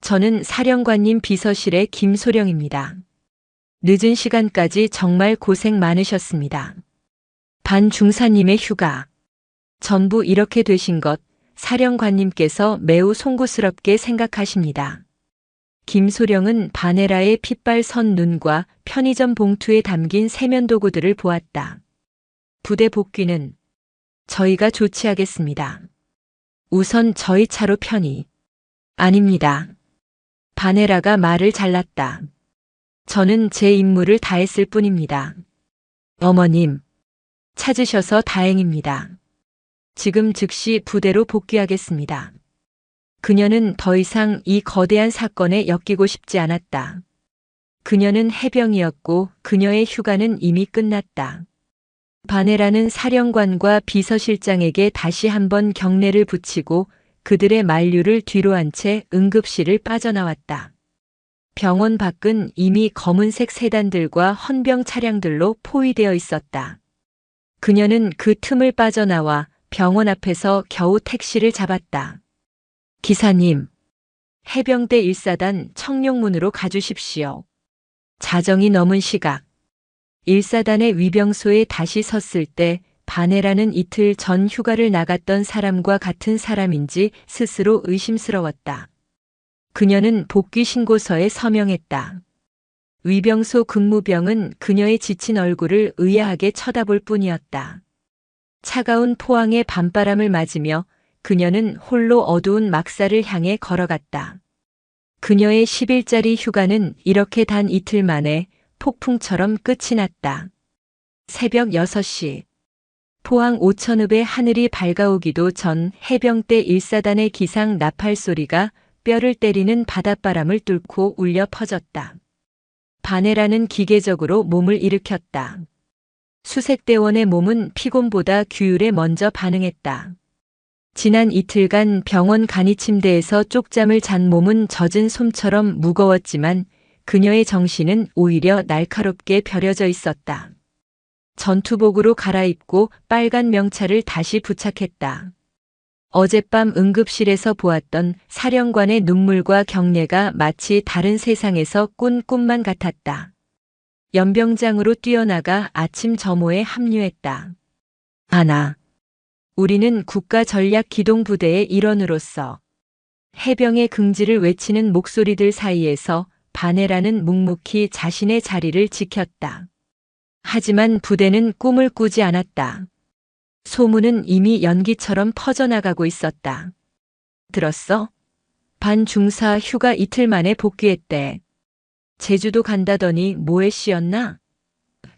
저는 사령관님 비서실의 김소령입니다. 늦은 시간까지 정말 고생 많으셨습니다. 반 중사님의 휴가. 전부 이렇게 되신 것 사령관님께서 매우 송구스럽게 생각하십니다. 김소령은 바네라의 핏발 선 눈과 편의점 봉투에 담긴 세면도구들을 보았다. 부대 복귀는 저희가 조치하겠습니다. 우선 저희 차로 편히. 아닙니다. 바네라가 말을 잘랐다. 저는 제 임무를 다했을 뿐입니다. 어머님, 찾으셔서 다행입니다. 지금 즉시 부대로 복귀하겠습니다. 그녀는 더 이상 이 거대한 사건에 엮이고 싶지 않았다. 그녀는 해병이었고 그녀의 휴가는 이미 끝났다. 바네라는 사령관과 비서실장에게 다시 한번 경례를 붙이고 그들의 만류를 뒤로 한 채 응급실을 빠져나왔다. 병원 밖은 이미 검은색 세단들과 헌병 차량들로 포위되어 있었다. 그녀는 그 틈을 빠져나와 병원 앞에서 겨우 택시를 잡았다. 기사님, 해병대 1사단 청룡문으로 가주십시오. 자정이 넘은 시각. 1사단의 위병소에 다시 섰을 때 바네라는 이틀 전 휴가를 나갔던 사람과 같은 사람인지 스스로 의심스러웠다. 그녀는 복귀 신고서에 서명했다. 위병소 근무병은 그녀의 지친 얼굴을 의아하게 쳐다볼 뿐이었다. 차가운 포항의 밤바람을 맞으며 그녀는 홀로 어두운 막사를 향해 걸어갔다. 그녀의 10일짜리 휴가는 이렇게 단 이틀 만에 폭풍처럼 끝이 났다. 새벽 6시. 포항 오천읍의 하늘이 밝아오기도 전 해병대 1사단의 기상 나팔 소리가 뼈를 때리는 바닷바람을 뚫고 울려 퍼졌다. 바네라는 기계적으로 몸을 일으켰다. 수색대원의 몸은 피곤보다 규율에 먼저 반응했다. 지난 이틀간 병원 간이침대에서 쪽잠을 잔 몸은 젖은 솜처럼 무거웠지만 그녀의 정신은 오히려 날카롭게 벼려져 있었다. 전투복으로 갈아입고 빨간 명찰을 다시 부착했다. 어젯밤 응급실에서 보았던 사령관의 눈물과 경례가 마치 다른 세상에서 꾼 꿈만 같았다. 연병장으로 뛰어나가 아침 점호에 합류했다. 하나. 우리는 국가전략기동부대의 일원으로서 해병의 긍지를 외치는 목소리들 사이에서 바네라는 묵묵히 자신의 자리를 지켰다. 하지만 부대는 꿈을 꾸지 않았다. 소문은 이미 연기처럼 퍼져나가고 있었다. 들었어? 반 중사 휴가 이틀 만에 복귀했대. 제주도 간다더니 뭐에 씌었나?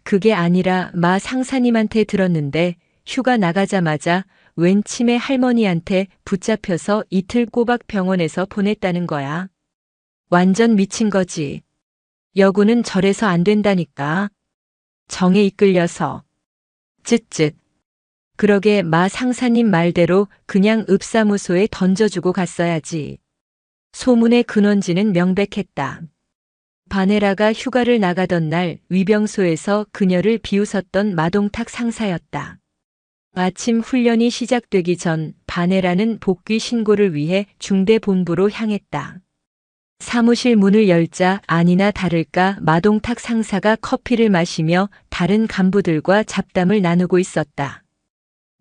그게 아니라 마 상사님한테 들었는데 휴가 나가자마자 웬 치매 할머니한테 붙잡혀서 이틀 꼬박 병원에서 보냈다는 거야. 완전 미친 거지. 여군은 저래서 안 된다니까. 정에 이끌려서. 쯧쯧. 그러게 마 상사님 말대로 그냥 읍사무소에 던져주고 갔어야지. 소문의 근원지는 명백했다. 바네라가 휴가를 나가던 날 위병소에서 그녀를 비웃었던 마동탁 상사였다. 아침 훈련이 시작되기 전 바네라는 복귀 신고를 위해 중대본부로 향했다. 사무실 문을 열자 아니나 다를까 마동탁 상사가 커피를 마시며 다른 간부들과 잡담을 나누고 있었다.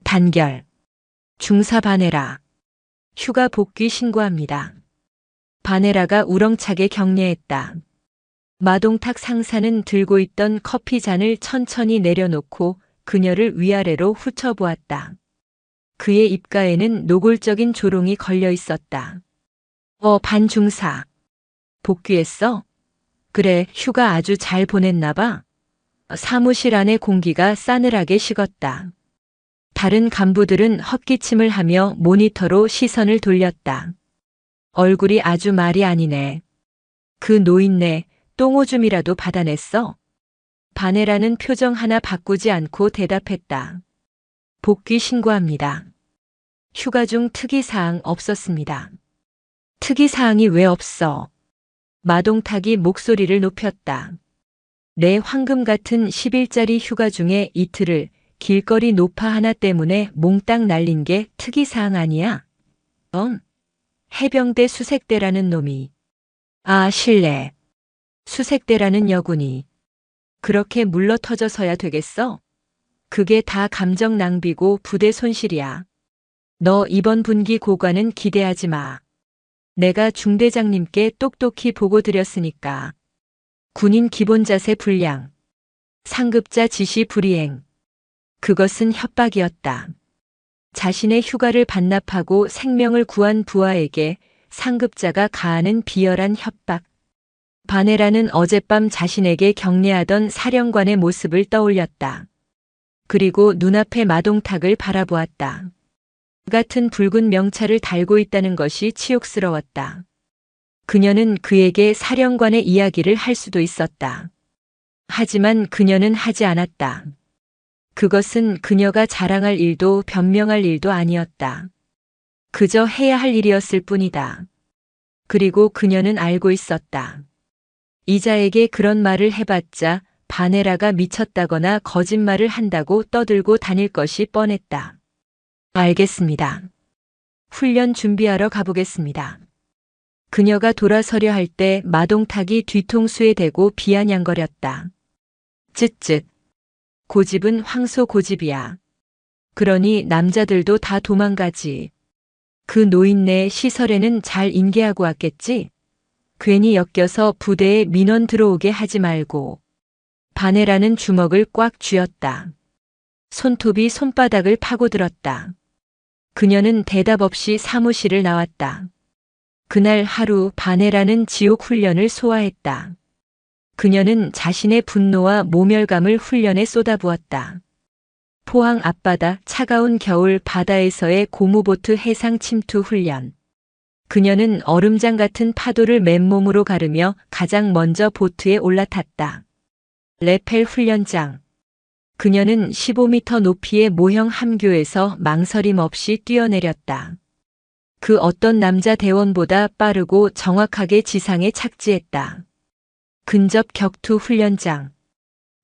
단결. 중사 바네라. 휴가 복귀 신고합니다. 바네라가 우렁차게 격려했다. 마동탁 상사는 들고 있던 커피 잔을 천천히 내려놓고 그녀를 위아래로 훑어보았다. 그의 입가에는 노골적인 조롱이 걸려 있었다. 반중사. 복귀했어? 그래, 휴가 아주 잘 보냈나 봐. 사무실 안의 공기가 싸늘하게 식었다. 다른 간부들은 헛기침을 하며 모니터로 시선을 돌렸다. 얼굴이 아주 말이 아니네. 그 노인네, 똥오줌이라도 받아냈어? 바네라는 표정 하나 바꾸지 않고 대답했다. 복귀 신고합니다. 휴가 중 특이사항 없었습니다. 특이사항이 왜 없어? 마동탁이 목소리를 높였다. 내 황금 같은 10일짜리 휴가 중에 이틀을 길거리 노파 하나 때문에 몽땅 날린 게 특이사항 아니야? 해병대 수색대라는 놈이. 아, 실례. 수색대라는 여군이. 그렇게 물러터져서야 되겠어? 그게 다 감정 낭비고 부대 손실이야. 너 이번 분기 고과는 기대하지 마. 내가 중대장님께 똑똑히 보고 드렸으니까. 군인 기본 자세 불량. 상급자 지시 불이행. 그것은 협박이었다. 자신의 휴가를 반납하고 생명을 구한 부하에게 상급자가 가하는 비열한 협박. 바네라는 어젯밤 자신에게 경례하던 사령관의 모습을 떠올렸다. 그리고 눈앞의 마동탁을 바라보았다. 같은 붉은 명찰을 달고 있다는 것이 치욕스러웠다. 그녀는 그에게 사령관의 이야기를 할 수도 있었다. 하지만 그녀는 하지 않았다. 그것은 그녀가 자랑할 일도 변명할 일도 아니었다. 그저 해야 할 일이었을 뿐이다. 그리고 그녀는 알고 있었다. 이자에게 그런 말을 해봤자 바네라가 미쳤다거나 거짓말을 한다고 떠들고 다닐 것이 뻔했다. 알겠습니다. 훈련 준비하러 가보겠습니다. 그녀가 돌아서려 할 때 마동탁이 뒤통수에 대고 비아냥거렸다. 쯧쯧. 고집은 황소 고집이야. 그러니 남자들도 다 도망가지. 그 노인네 시설에는 잘 인계하고 왔겠지? 괜히 엮여서 부대에 민원 들어오게 하지 말고. 바네라는 주먹을 꽉 쥐었다. 손톱이 손바닥을 파고들었다. 그녀는 대답 없이 사무실을 나왔다. 그날 하루 바네라는 지옥 훈련을 소화했다. 그녀는 자신의 분노와 모멸감을 훈련에 쏟아부었다. 포항 앞바다 차가운 겨울 바다에서의 고무보트 해상 침투 훈련. 그녀는 얼음장 같은 파도를 맨몸으로 가르며 가장 먼저 보트에 올라탔다. 레펠 훈련장. 그녀는 15m 높이의 모형 함교에서 망설임 없이 뛰어내렸다. 그 어떤 남자 대원보다 빠르고 정확하게 지상에 착지했다. 근접 격투 훈련장.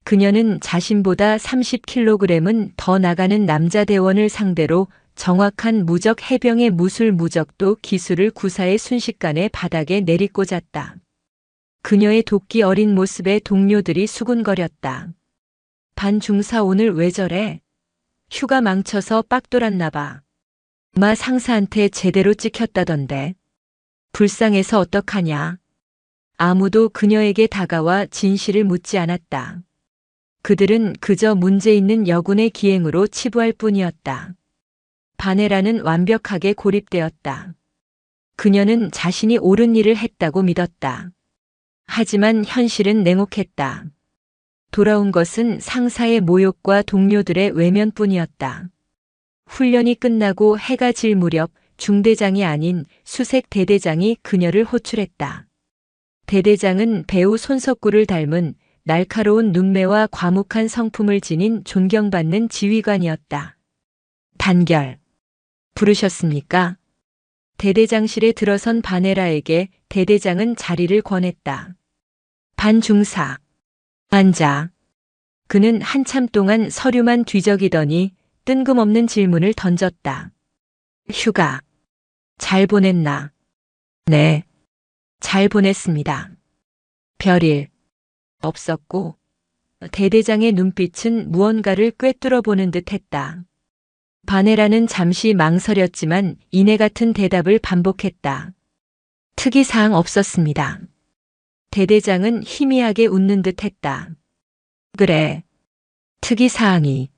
그녀는 자신보다 30kg은 더 나가는 남자 대원을 상대로 정확한 무적 해병의 무술 무적도 기술을 구사의 순식간에 바닥에 내리꽂았다. 그녀의 도끼 어린 모습에 동료들이 수군거렸다. 반중사 오늘 왜 저래? 휴가 망쳐서 빡 돌았나 봐. 마 상사한테 제대로 찍혔다던데. 불쌍해서 어떡하냐. 아무도 그녀에게 다가와 진실을 묻지 않았다. 그들은 그저 문제 있는 여군의 기행으로 치부할 뿐이었다. 바네라는 완벽하게 고립되었다. 그녀는 자신이 옳은 일을 했다고 믿었다. 하지만 현실은 냉혹했다. 돌아온 것은 상사의 모욕과 동료들의 외면뿐이었다. 훈련이 끝나고 해가 질 무렵 중대장이 아닌 수색 대대장이 그녀를 호출했다. 대대장은 배우 손석구를 닮은 날카로운 눈매와 과묵한 성품을 지닌 존경받는 지휘관이었다. 단결. 부르셨습니까? 대대장실에 들어선 바네라에게 대대장은 자리를 권했다. 반중사. 앉아. 그는 한참 동안 서류만 뒤적이더니 뜬금없는 질문을 던졌다. 휴가. 잘 보냈나? 네. 잘 보냈습니다. 별일. 없었고, 대대장의 눈빛은 무언가를 꿰뚫어 보는 듯 했다. 바네라는 잠시 망설였지만 이내 같은 대답을 반복했다. 특이사항 없었습니다. 대대장은 희미하게 웃는 듯 했다. 그래. 특이사항이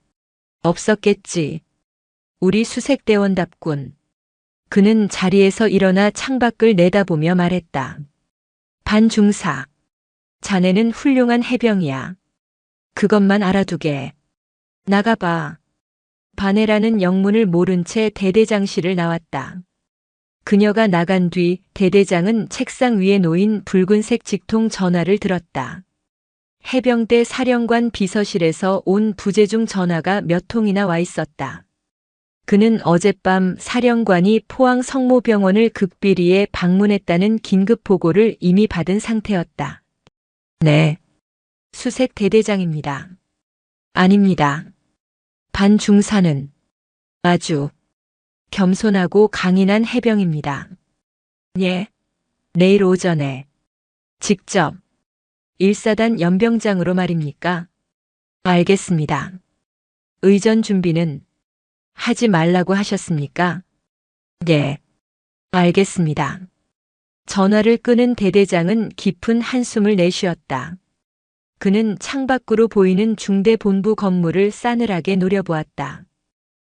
없었겠지. 우리 수색대원답군. 그는 자리에서 일어나 창밖을 내다보며 말했다. 반중사. 자네는 훌륭한 해병이야. 그것만 알아두게. 나가봐. 바네라는 영문을 모른 채 대대장실을 나왔다. 그녀가 나간 뒤 대대장은 책상 위에 놓인 붉은색 직통 전화를 들었다. 해병대 사령관 비서실에서 온 부재중 전화가 몇 통이나 와 있었다. 그는 어젯밤 사령관이 포항 성모병원을 극비리에 방문했다는 긴급 보고를 이미 받은 상태였다. 네. 수색 대대장입니다. 아닙니다. 반중사는 아주 겸손하고 강인한 해병입니다. 예. 내일 오전에 직접 1사단 연병장으로 말입니까? 알겠습니다. 의전 준비는 하지 말라고 하셨습니까? 네. 알겠습니다. 전화를 끊은 대대장은 깊은 한숨을 내쉬었다. 그는 창밖으로 보이는 중대본부 건물을 싸늘하게 노려보았다.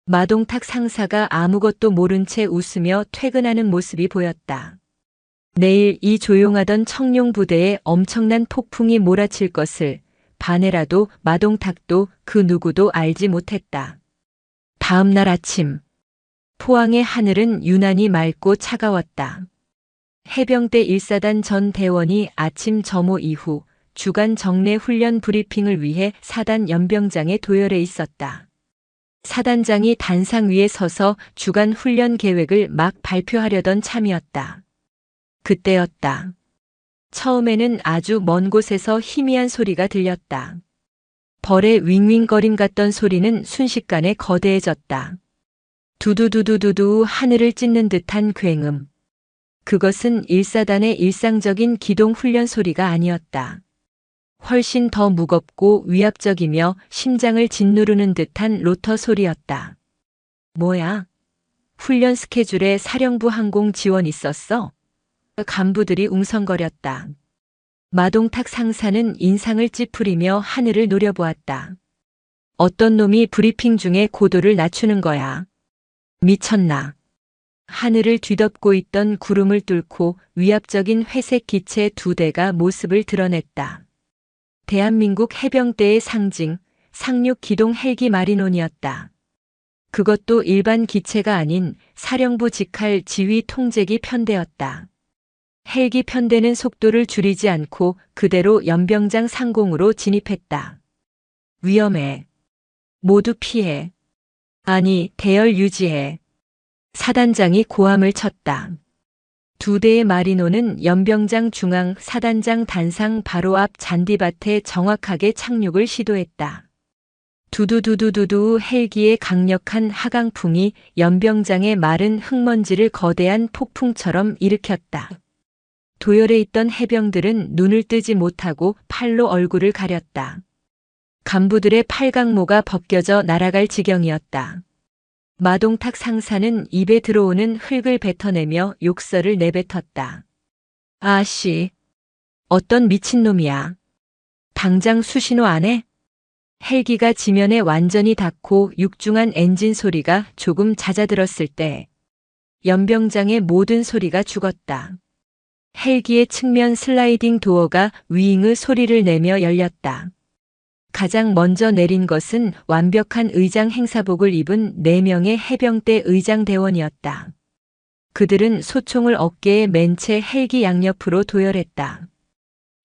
마동탁 상사가 아무것도 모른 채 웃으며 퇴근하는 모습이 보였다. 내일 이 조용하던 청룡 부대에 엄청난 폭풍이 몰아칠 것을 바네라도 마동탁도 그 누구도 알지 못했다. 다음 날 아침, 포항의 하늘은 유난히 맑고 차가웠다. 해병대 1사단 전 대원이 아침 점호 이후 주간 정례 훈련 브리핑을 위해 사단 연병장에 도열해 있었다. 사단장이 단상 위에 서서 주간 훈련 계획을 막 발표하려던 참이었다. 그때였다. 처음에는 아주 먼 곳에서 희미한 소리가 들렸다. 벌의 윙윙거림 같던 소리는 순식간에 거대해졌다. 두두두두두두 하늘을 찢는 듯한 굉음. 그것은 1사단의 일상적인 기동 훈련 소리가 아니었다. 훨씬 더 무겁고 위압적이며 심장을 짓누르는 듯한 로터 소리였다. 뭐야? 훈련 스케줄에 사령부 항공 지원 있었어? 간부들이 웅성거렸다. 마동탁 상사는 인상을 찌푸리며 하늘을 노려보았다. 어떤 놈이 브리핑 중에 고도를 낮추는 거야. 미쳤나? 하늘을 뒤덮고 있던 구름을 뚫고 위압적인 회색 기체 2대가 모습을 드러냈다. 대한민국 해병대의 상징, 상륙 기동 헬기 마리논이었다. 그것도 일반 기체가 아닌 사령부 직할 지휘 통제기 편대였다. 헬기 편대는 속도를 줄이지 않고 그대로 연병장 상공으로 진입했다. 위험해. 모두 피해. 아니, 대열 유지해. 사단장이 고함을 쳤다. 2대의 마리노는 연병장 중앙 사단장 단상 바로 앞 잔디밭에 정확하게 착륙을 시도했다. 두두두두두두 헬기의 강력한 하강풍이 연병장의 마른 흙먼지를 거대한 폭풍처럼 일으켰다. 도열에 있던 해병들은 눈을 뜨지 못하고 팔로 얼굴을 가렸다. 간부들의 팔각모가 벗겨져 날아갈 지경이었다. 마동탁 상사는 입에 들어오는 흙을 뱉어내며 욕설을 내뱉었다. 아씨, 어떤 미친놈이야. 당장 수신호 안 해? 헬기가 지면에 완전히 닿고 육중한 엔진 소리가 조금 잦아들었을 때 연병장의 모든 소리가 죽었다. 헬기의 측면 슬라이딩 도어가 위잉의 소리를 내며 열렸다. 가장 먼저 내린 것은 완벽한 의장 행사복을 입은 4명의 해병대 의장대원이었다. 그들은 소총을 어깨에 맨 채 헬기 양옆으로 도열했다.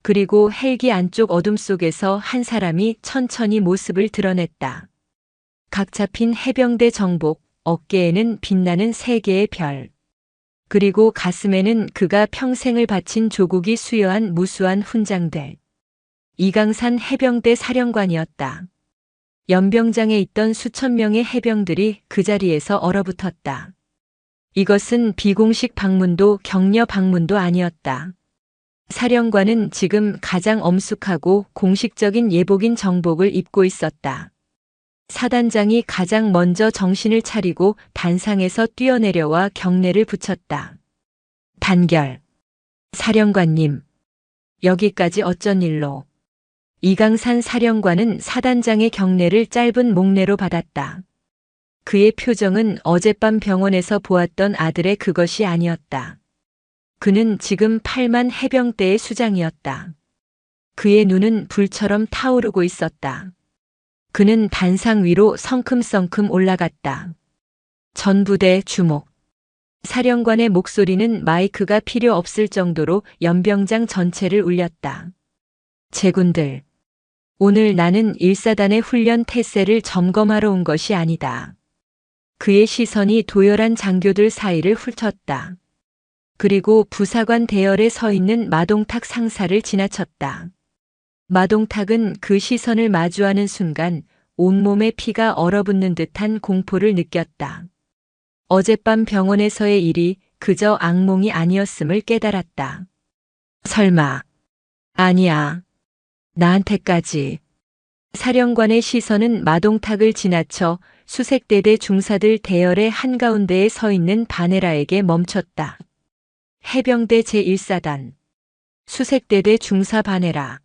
그리고 헬기 안쪽 어둠 속에서 한 사람이 천천히 모습을 드러냈다. 각 잡힌 해병대 정복, 어깨에는 빛나는 3개의 별. 그리고 가슴에는 그가 평생을 바친 조국이 수여한 무수한 훈장들. 이강산 해병대 사령관이었다. 연병장에 있던 수천 명의 해병들이 그 자리에서 얼어붙었다. 이것은 비공식 방문도 격려 방문도 아니었다. 사령관은 지금 가장 엄숙하고 공식적인 예복인 정복을 입고 있었다. 사단장이 가장 먼저 정신을 차리고 단상에서 뛰어내려와 경례를 붙였다. 단결. 사령관님, 여기까지 어쩐 일로? 이강산 사령관은 사단장의 경례를 짧은 목례로 받았다. 그의 표정은 어젯밤 병원에서 보았던 아들의 그것이 아니었다. 그는 지금 8만 해병대의 수장이었다. 그의 눈은 불처럼 타오르고 있었다. 그는 단상 위로 성큼성큼 올라갔다. 전부대 주목. 사령관의 목소리는 마이크가 필요 없을 정도로 연병장 전체를 울렸다. 제군들. 오늘 나는 1사단의 훈련 태세를 점검하러 온 것이 아니다. 그의 시선이 도열한 장교들 사이를 훑었다. 그리고 부사관 대열에 서 있는 마동탁 상사를 지나쳤다. 마동탁은 그 시선을 마주하는 순간 온몸에 피가 얼어붙는 듯한 공포를 느꼈다. 어젯밤 병원에서의 일이 그저 악몽이 아니었음을 깨달았다. 설마. 아니야. 나한테까지. 사령관의 시선은 마동탁을 지나쳐 수색대대 중사들 대열의 한가운데에 서 있는 바네라에게 멈췄다. 해병대 제1사단. 수색대대 중사 바네라.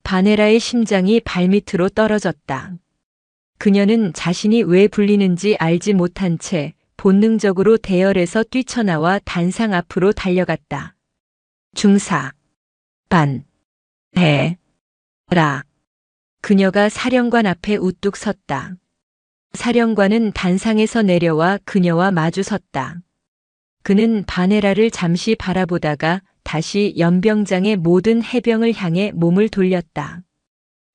바네라의 심장이 발밑으로 떨어졌다. 그녀는 자신이 왜 불리는지 알지 못한 채 본능적으로 대열에서 뛰쳐나와 단상 앞으로 달려갔다. 중사. 반. 해. 라. 그녀가 사령관 앞에 우뚝 섰다. 사령관은 단상에서 내려와 그녀와 마주 섰다. 그는 바네라를 잠시 바라보다가 다시 연병장의 모든 해병을 향해 몸을 돌렸다.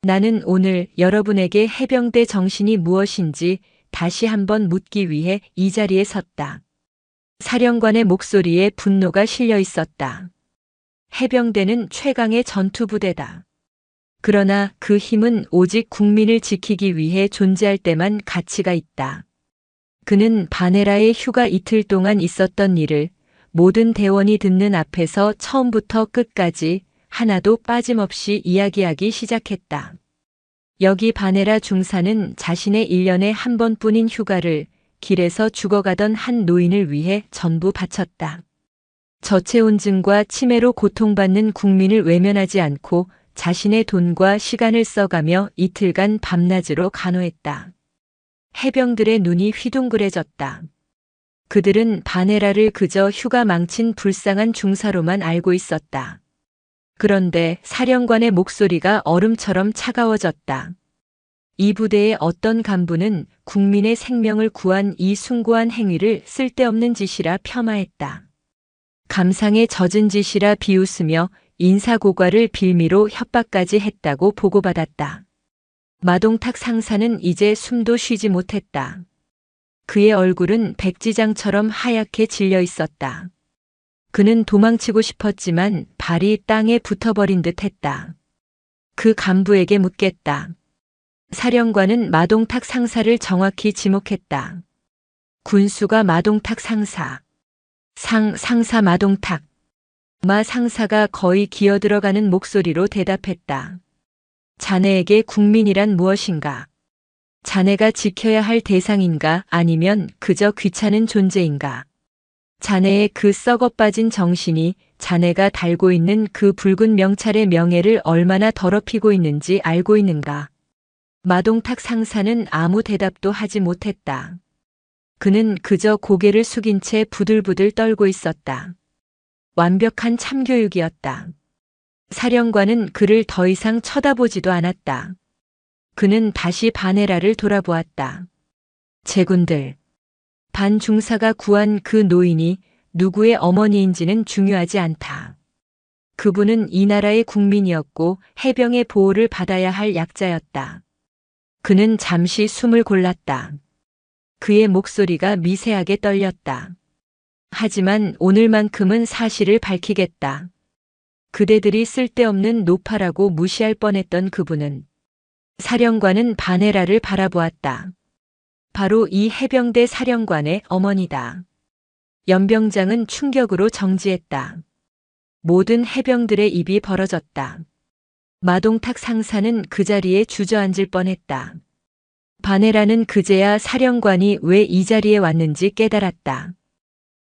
나는 오늘 여러분에게 해병대 정신이 무엇인지 다시 한번 묻기 위해 이 자리에 섰다. 사령관의 목소리에 분노가 실려 있었다. 해병대는 최강의 전투부대다. 그러나 그 힘은 오직 국민을 지키기 위해 존재할 때만 가치가 있다. 그는 바네라의 휴가 이틀 동안 있었던 일을 모든 대원이 듣는 앞에서 처음부터 끝까지 하나도 빠짐없이 이야기하기 시작했다. 여기 바네라 중사는 자신의 1년에 한 번뿐인 휴가를 길에서 죽어가던 한 노인을 위해 전부 바쳤다. 저체온증과 치매로 고통받는 국민을 외면하지 않고 자신의 돈과 시간을 써가며 이틀간 밤낮으로 간호했다. 해병들의 눈이 휘둥그레졌다. 그들은 바네라를 그저 휴가 망친 불쌍한 중사로만 알고 있었다. 그런데 사령관의 목소리가 얼음처럼 차가워졌다. 이 부대의 어떤 간부는 국민의 생명을 구한 이 숭고한 행위를 쓸데없는 짓이라 폄하했다. 감상에 젖은 짓이라 비웃으며 인사고과를 빌미로 협박까지 했다고 보고받았다. 마동탁 상사는 이제 숨도 쉬지 못했다. 그의 얼굴은 백지장처럼 하얗게 질려 있었다. 그는 도망치고 싶었지만 발이 땅에 붙어버린 듯 했다. 그 간부에게 묻겠다. 사령관은 마동탁 상사를 정확히 지목했다. 군수가 마동탁 상사. 상사 마동탁. 마 상사가 거의 기어들어가는 목소리로 대답했다. 자네에게 국민이란 무엇인가? 자네가 지켜야 할 대상인가 아니면 그저 귀찮은 존재인가? 자네의 그 썩어빠진 정신이 자네가 달고 있는 그 붉은 명찰의 명예를 얼마나 더럽히고 있는지 알고 있는가? 마동탁 상사는 아무 대답도 하지 못했다. 그는 그저 고개를 숙인 채 부들부들 떨고 있었다. 완벽한 참교육이었다. 사령관은 그를 더 이상 쳐다보지도 않았다. 그는 다시 바네라를 돌아보았다. 제군들. 반 중사가 구한 그 노인이 누구의 어머니인지는 중요하지 않다. 그분은 이 나라의 국민이었고 해병의 보호를 받아야 할 약자였다. 그는 잠시 숨을 골랐다. 그의 목소리가 미세하게 떨렸다. 하지만 오늘만큼은 사실을 밝히겠다. 그대들이 쓸데없는 노파라고 무시할 뻔했던 그분은 사령관은 바네라를 바라보았다. 바로 이 해병대 사령관의 어머니다. 연병장은 충격으로 정지했다. 모든 해병들의 입이 벌어졌다. 마동탁 상사는 그 자리에 주저앉을 뻔했다. 바네라는 그제야 사령관이 왜 이 자리에 왔는지 깨달았다.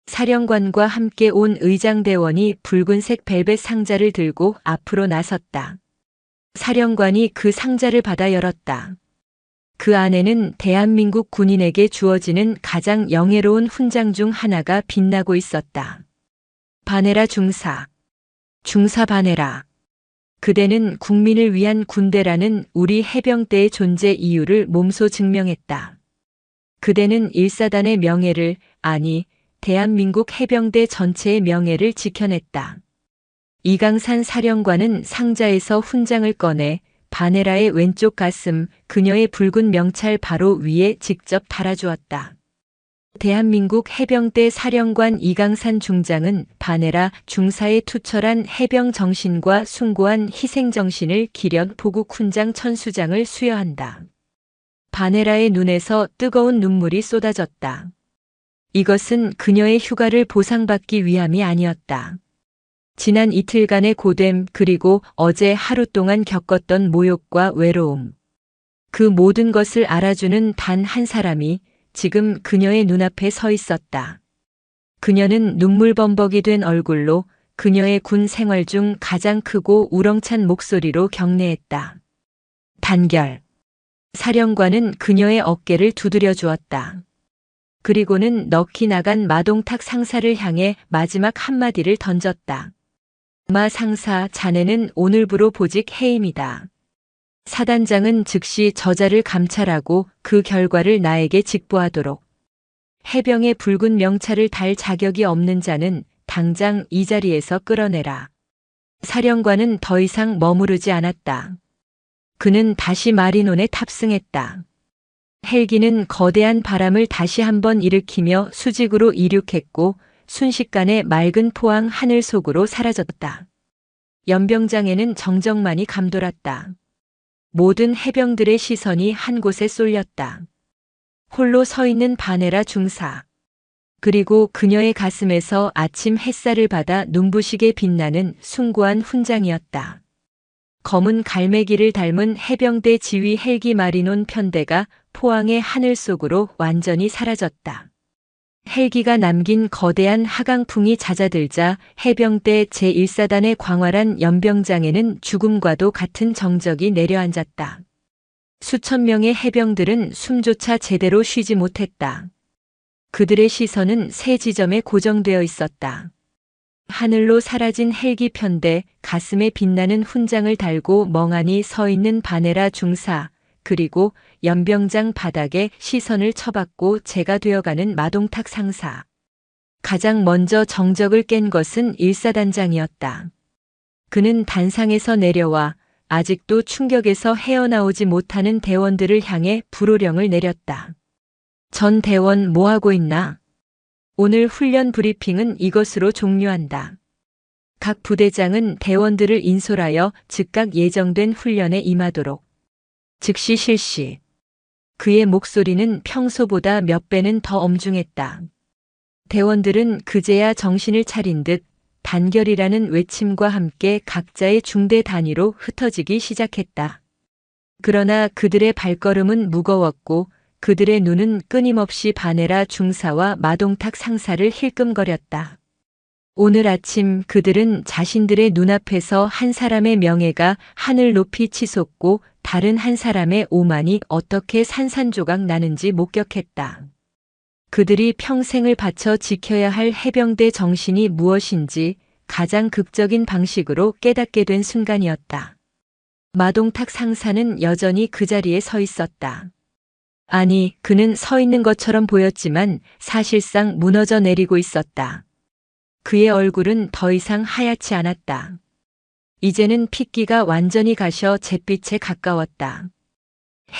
사령관과 함께 온 의장대원이 붉은색 벨벳 상자를 들고 앞으로 나섰다. 사령관이 그 상자를 받아 열었다. 그 안에는 대한민국 군인에게 주어지는 가장 영예로운 훈장 중 하나가 빛나고 있었다. 바네라 중사. 중사 바네라. 그대는 국민을 위한 군대라는 우리 해병대의 존재 이유를 몸소 증명했다. 그대는 1사단의 명예를, 아니, 대한민국 해병대 전체의 명예를 지켜냈다. 이강산 사령관은 상자에서 훈장을 꺼내 바네라의 왼쪽 가슴, 그녀의 붉은 명찰 바로 위에 직접 달아주었다. 대한민국 해병대 사령관 이강산 중장은 바네라 중사의 투철한 해병 정신과 숭고한 희생 정신을 기련 보국 훈장 천수장을 수여한다. 바네라의 눈에서 뜨거운 눈물이 쏟아졌다. 이것은 그녀의 휴가를 보상받기 위함이 아니었다. 지난 이틀간의 고됨 그리고 어제 하루 동안 겪었던 모욕과 외로움. 그 모든 것을 알아주는 단 한 사람이 지금 그녀의 눈앞에 서 있었다. 그녀는 눈물범벅이 된 얼굴로 그녀의 군 생활 중 가장 크고 우렁찬 목소리로 경례했다. 단결. 사령관은 그녀의 어깨를 두드려 주었다. 그리고는 넋이 나간 마동탁 상사를 향해 마지막 한마디를 던졌다. 마 상사, 자네는 오늘부로 보직 해임이다. 사단장은 즉시 저자를 감찰하고 그 결과를 나에게 직보하도록. 해병의 붉은 명찰을 달 자격이 없는 자는 당장 이 자리에서 끌어내라. 사령관은 더 이상 머무르지 않았다. 그는 다시 마리논에 탑승했다. 헬기는 거대한 바람을 다시 한번 일으키며 수직으로 이륙했고 순식간에 맑은 포항 하늘 속으로 사라졌다. 연병장에는 정적만이 감돌았다. 모든 해병들의 시선이 한 곳에 쏠렸다. 홀로 서 있는 바네라 중사. 그리고 그녀의 가슴에서 아침 햇살을 받아 눈부시게 빛나는 숭고한 훈장이었다. 검은 갈매기를 닮은 해병대 지휘 헬기 마리논 편대가 포항의 하늘 속으로 완전히 사라졌다. 헬기가 남긴 거대한 하강풍이 잦아들자 해병대 제1사단의 광활한 연병장에는 죽음과도 같은 정적이 내려앉았다. 수천 명의 해병들은 숨조차 제대로 쉬지 못했다. 그들의 시선은 세 지점에 고정되어 있었다. 하늘로 사라진 헬기 편대, 가슴에 빛나는 훈장을 달고 멍하니 서 있는 바네라 중사, 그리고 연병장 바닥에 시선을 처박고 재가 되어가는 마동탁 상사. 가장 먼저 정적을 깬 것은 1사단장이었다. 그는 단상에서 내려와 아직도 충격에서 헤어나오지 못하는 대원들을 향해 불호령을 내렸다. 전 대원 뭐하고 있나? 오늘 훈련 브리핑은 이것으로 종료한다. 각 부대장은 대원들을 인솔하여 즉각 예정된 훈련에 임하도록. 즉시 실시. 그의 목소리는 평소보다 몇 배는 더 엄중했다. 대원들은 그제야 정신을 차린 듯 단결이라는 외침과 함께 각자의 중대 단위로 흩어지기 시작했다. 그러나 그들의 발걸음은 무거웠고 그들의 눈은 끊임없이 바네라 중사와 마동탁 상사를 힐끔거렸다. 오늘 아침 그들은 자신들의 눈앞에서 한 사람의 명예가 하늘 높이 치솟고 다른 한 사람의 오만이 어떻게 산산조각 나는지 목격했다. 그들이 평생을 바쳐 지켜야 할 해병대 정신이 무엇인지 가장 극적인 방식으로 깨닫게 된 순간이었다. 마동탁 상사는 여전히 그 자리에 서 있었다. 아니, 그는 서 있는 것처럼 보였지만 사실상 무너져 내리고 있었다. 그의 얼굴은 더 이상 하얗지 않았다. 이제는 핏기가 완전히 가셔 잿빛에 가까웠다.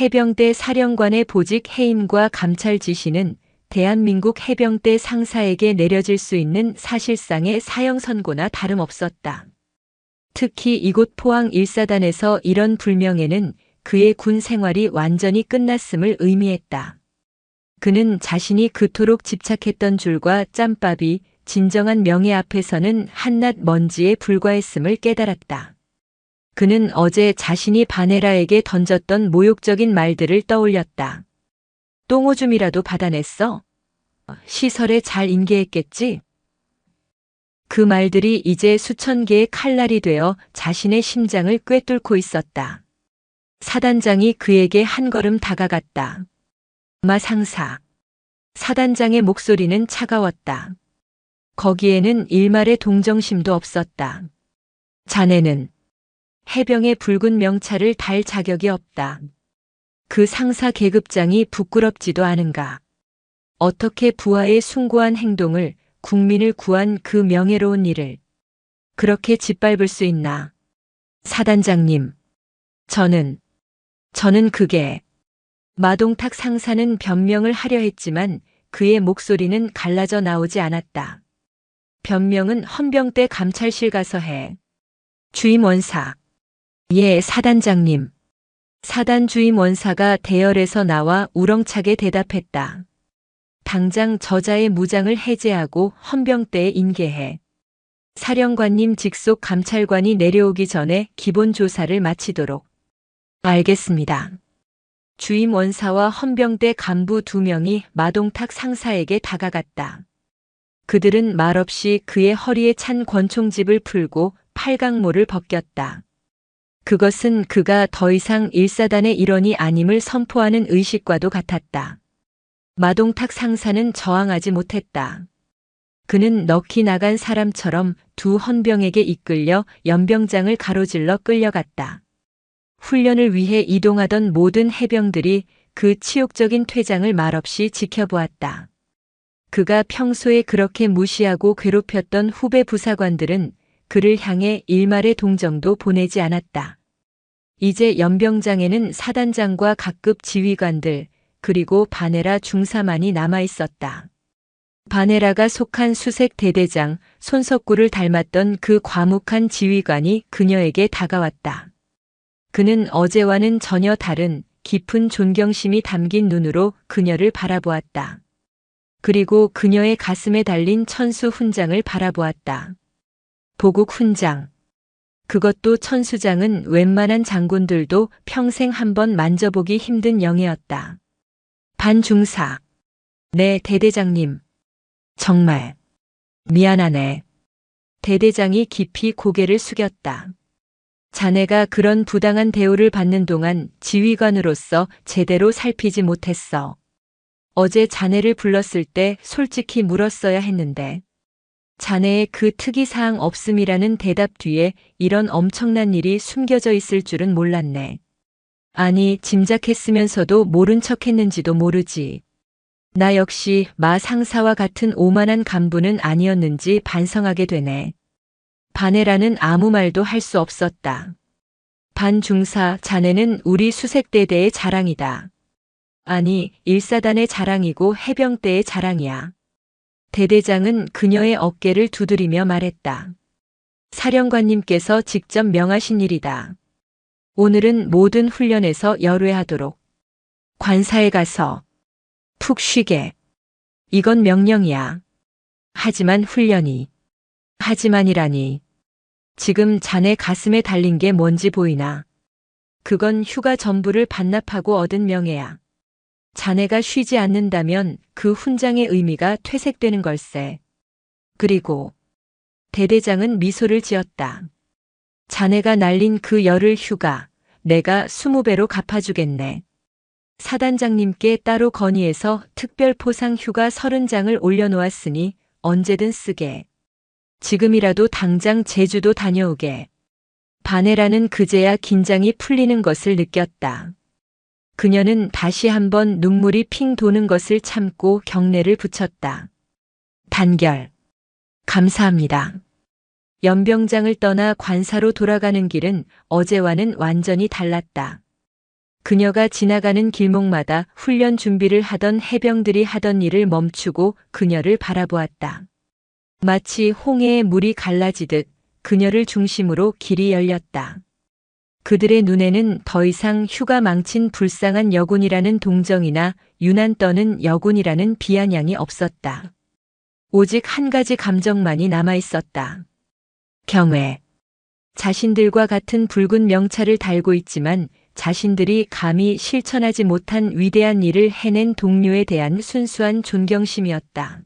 해병대 사령관의 보직 해임과 감찰 지시는 대한민국 해병대 상사에게 내려질 수 있는 사실상의 사형 선고나 다름없었다. 특히 이곳 포항 1사단에서 이런 불명예는 그의 군 생활이 완전히 끝났음을 의미했다. 그는 자신이 그토록 집착했던 줄과 짬밥이 진정한 명예 앞에서는 한낱 먼지에 불과했음을 깨달았다. 그는 어제 자신이 바네라에게 던졌던 모욕적인 말들을 떠올렸다. 똥오줌이라도 받아냈어? 시설에 잘 인계했겠지? 그 말들이 이제 수천 개의 칼날이 되어 자신의 심장을 꿰뚫고 있었다. 사단장이 그에게 한 걸음 다가갔다. 마 상사. 사단장의 목소리는 차가웠다. 거기에는 일말의 동정심도 없었다. 자네는 해병의 붉은 명찰을 달 자격이 없다. 그 상사 계급장이 부끄럽지도 않은가. 어떻게 부하의 숭고한 행동을, 국민을 구한 그 명예로운 일을 그렇게 짓밟을 수 있나. 사단장님, 저는 그게 마동탁 상사는 변명을 하려 했지만 그의 목소리는 갈라져 나오지 않았다. 변명은 헌병대 감찰실 가서 해. 주임 원사. 예, 사단장님. 사단 주임 원사가 대열에서 나와 우렁차게 대답했다. 당장 저자의 무장을 해제하고 헌병대에 인계해. 사령관님 직속 감찰관이 내려오기 전에 기본 조사를 마치도록. 알겠습니다. 주임 원사와 헌병대 간부 2명이 마동탁 상사에게 다가갔다. 그들은 말없이 그의 허리에 찬 권총집을 풀고 팔각모를 벗겼다. 그것은 그가 더 이상 일사단의 일원이 아님을 선포하는 의식과도 같았다. 마동탁 상사는 저항하지 못했다. 그는 넋이 나간 사람처럼 두 헌병에게 이끌려 연병장을 가로질러 끌려갔다. 훈련을 위해 이동하던 모든 해병들이 그 치욕적인 퇴장을 말없이 지켜보았다. 그가 평소에 그렇게 무시하고 괴롭혔던 후배 부사관들은 그를 향해 일말의 동정도 보내지 않았다. 이제 연병장에는 사단장과 각급 지휘관들, 그리고 바네라 중사만이 남아있었다. 바네라가 속한 수색 대대장 손석구를 닮았던 그 과묵한 지휘관이 그녀에게 다가왔다. 그는 어제와는 전혀 다른 깊은 존경심이 담긴 눈으로 그녀를 바라보았다. 그리고 그녀의 가슴에 달린 천수 훈장을 바라보았다. 보국 훈장. 그것도 천수장은 웬만한 장군들도 평생 한번 만져보기 힘든 영예였다. 반중사. 네, 대대장님. 정말 미안하네. 대대장이 깊이 고개를 숙였다. 자네가 그런 부당한 대우를 받는 동안 지휘관으로서 제대로 살피지 못했어. 어제 자네를 불렀을 때 솔직히 물었어야 했는데 자네의 그 특이사항 없음이라는 대답 뒤에 이런 엄청난 일이 숨겨져 있을 줄은 몰랐네. 아니, 짐작했으면서도 모른 척했는지도 모르지. 나 역시 마 상사와 같은 오만한 간부는 아니었는지 반성하게 되네. 바네라는 아무 말도 할 수 없었다. 반중사, 자네는 우리 수색대대의 자랑이다. 아니, 일사단의 자랑이고 해병대의 자랑이야. 대대장은 그녀의 어깨를 두드리며 말했다. 사령관님께서 직접 명하신 일이다. 오늘은 모든 훈련에서 열외하도록. 관사에 가서 푹 쉬게. 이건 명령이야. 하지만 훈련이. 하지만이라니. 지금 자네 가슴에 달린 게 뭔지 보이나. 그건 휴가 전부를 반납하고 얻은 명예야. 자네가 쉬지 않는다면 그 훈장의 의미가 퇴색되는 걸세. 그리고 대대장은 미소를 지었다. 자네가 날린 그 열흘 휴가 내가 20배로 갚아주겠네. 사단장님께 따로 건의해서 특별 포상 휴가 30장을 올려놓았으니 언제든 쓰게. 지금이라도 당장 제주도 다녀오게. 바네라는 그제야 긴장이 풀리는 것을 느꼈다. 그녀는 다시 한번 눈물이 핑 도는 것을 참고 경례를 붙였다. 단결. 감사합니다. 연병장을 떠나 관사로 돌아가는 길은 어제와는 완전히 달랐다. 그녀가 지나가는 길목마다 훈련 준비를 하던 해병들이 하던 일을 멈추고 그녀를 바라보았다. 마치 홍해의 물이 갈라지듯 그녀를 중심으로 길이 열렸다. 그들의 눈에는 더 이상 휴가 망친 불쌍한 여군이라는 동정이나 유난 떠는 여군이라는 비아냥이 없었다. 오직 한 가지 감정만이 남아 있었다. 경외. 자신들과 같은 붉은 명찰을 달고 있지만 자신들이 감히 실천하지 못한 위대한 일을 해낸 동료에 대한 순수한 존경심이었다.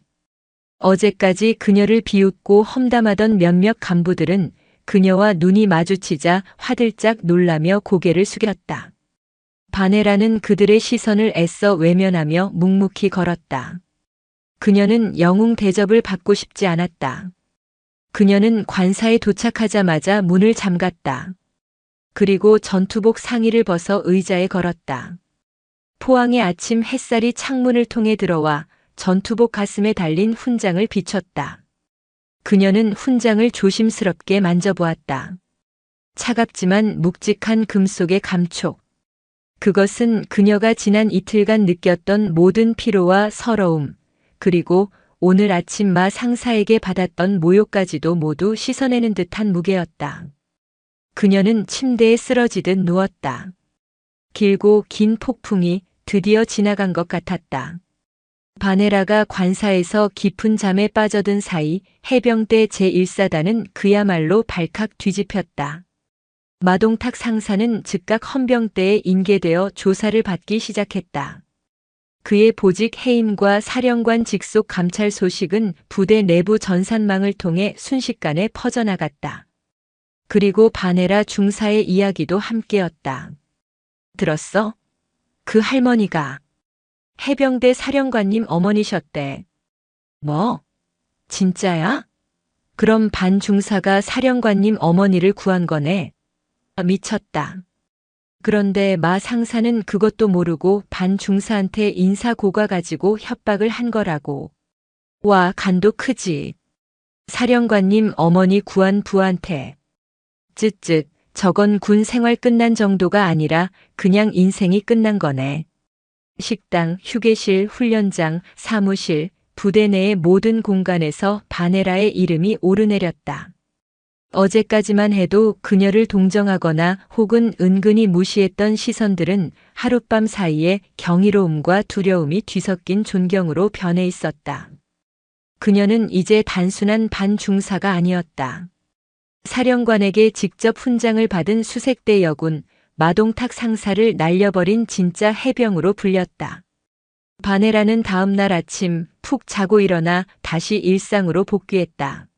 어제까지 그녀를 비웃고 험담하던 몇몇 간부들은 그녀와 눈이 마주치자 화들짝 놀라며 고개를 숙였다. 바네라는 그들의 시선을 애써 외면하며 묵묵히 걸었다. 그녀는 영웅 대접을 받고 싶지 않았다. 그녀는 관사에 도착하자마자 문을 잠갔다. 그리고 전투복 상의를 벗어 의자에 걸었다. 포항의 아침 햇살이 창문을 통해 들어와 전투복 가슴에 달린 훈장을 비췄다. 그녀는 훈장을 조심스럽게 만져보았다. 차갑지만 묵직한 금속의 감촉. 그것은 그녀가 지난 이틀간 느꼈던 모든 피로와 서러움, 그리고 오늘 아침 마 상사에게 받았던 모욕까지도 모두 씻어내는 듯한 무게였다. 그녀는 침대에 쓰러지듯 누웠다. 길고 긴 폭풍이 드디어 지나간 것 같았다. 바네라가 관사에서 깊은 잠에 빠져든 사이 해병대 제1사단은 그야말로 발칵 뒤집혔다. 마동탁 상사는 즉각 헌병대에 인계되어 조사를 받기 시작했다. 그의 보직 해임과 사령관 직속 감찰 소식은 부대 내부 전산망을 통해 순식간에 퍼져나갔다. 그리고 바네라 중사의 이야기도 함께였다. 들었어? 그 할머니가 해병대 사령관님 어머니셨대. 뭐? 진짜야? 그럼 반 중사가 사령관님 어머니를 구한 거네. 미쳤다. 그런데 마 상사는 그것도 모르고 반 중사한테 인사고과 가지고 협박을 한 거라고. 와, 간도 크지. 사령관님 어머니 구한 부한테. 쯧쯧, 저건 군 생활 끝난 정도가 아니라 그냥 인생이 끝난 거네. 식당, 휴게실, 훈련장, 사무실, 부대 내의 모든 공간에서 바네라의 이름이 오르내렸다. 어제까지만 해도 그녀를 동정하거나 혹은 은근히 무시했던 시선들은 하룻밤 사이에 경이로움과 두려움이 뒤섞인 존경으로 변해 있었다. 그녀는 이제 단순한 반중사가 아니었다. 사령관에게 직접 훈장을 받은 수색대 여군, 마동탁 상사를 날려버린 진짜 해병으로 불렸다. 바네라는 다음 날 아침 푹 자고 일어나 다시 일상으로 복귀했다.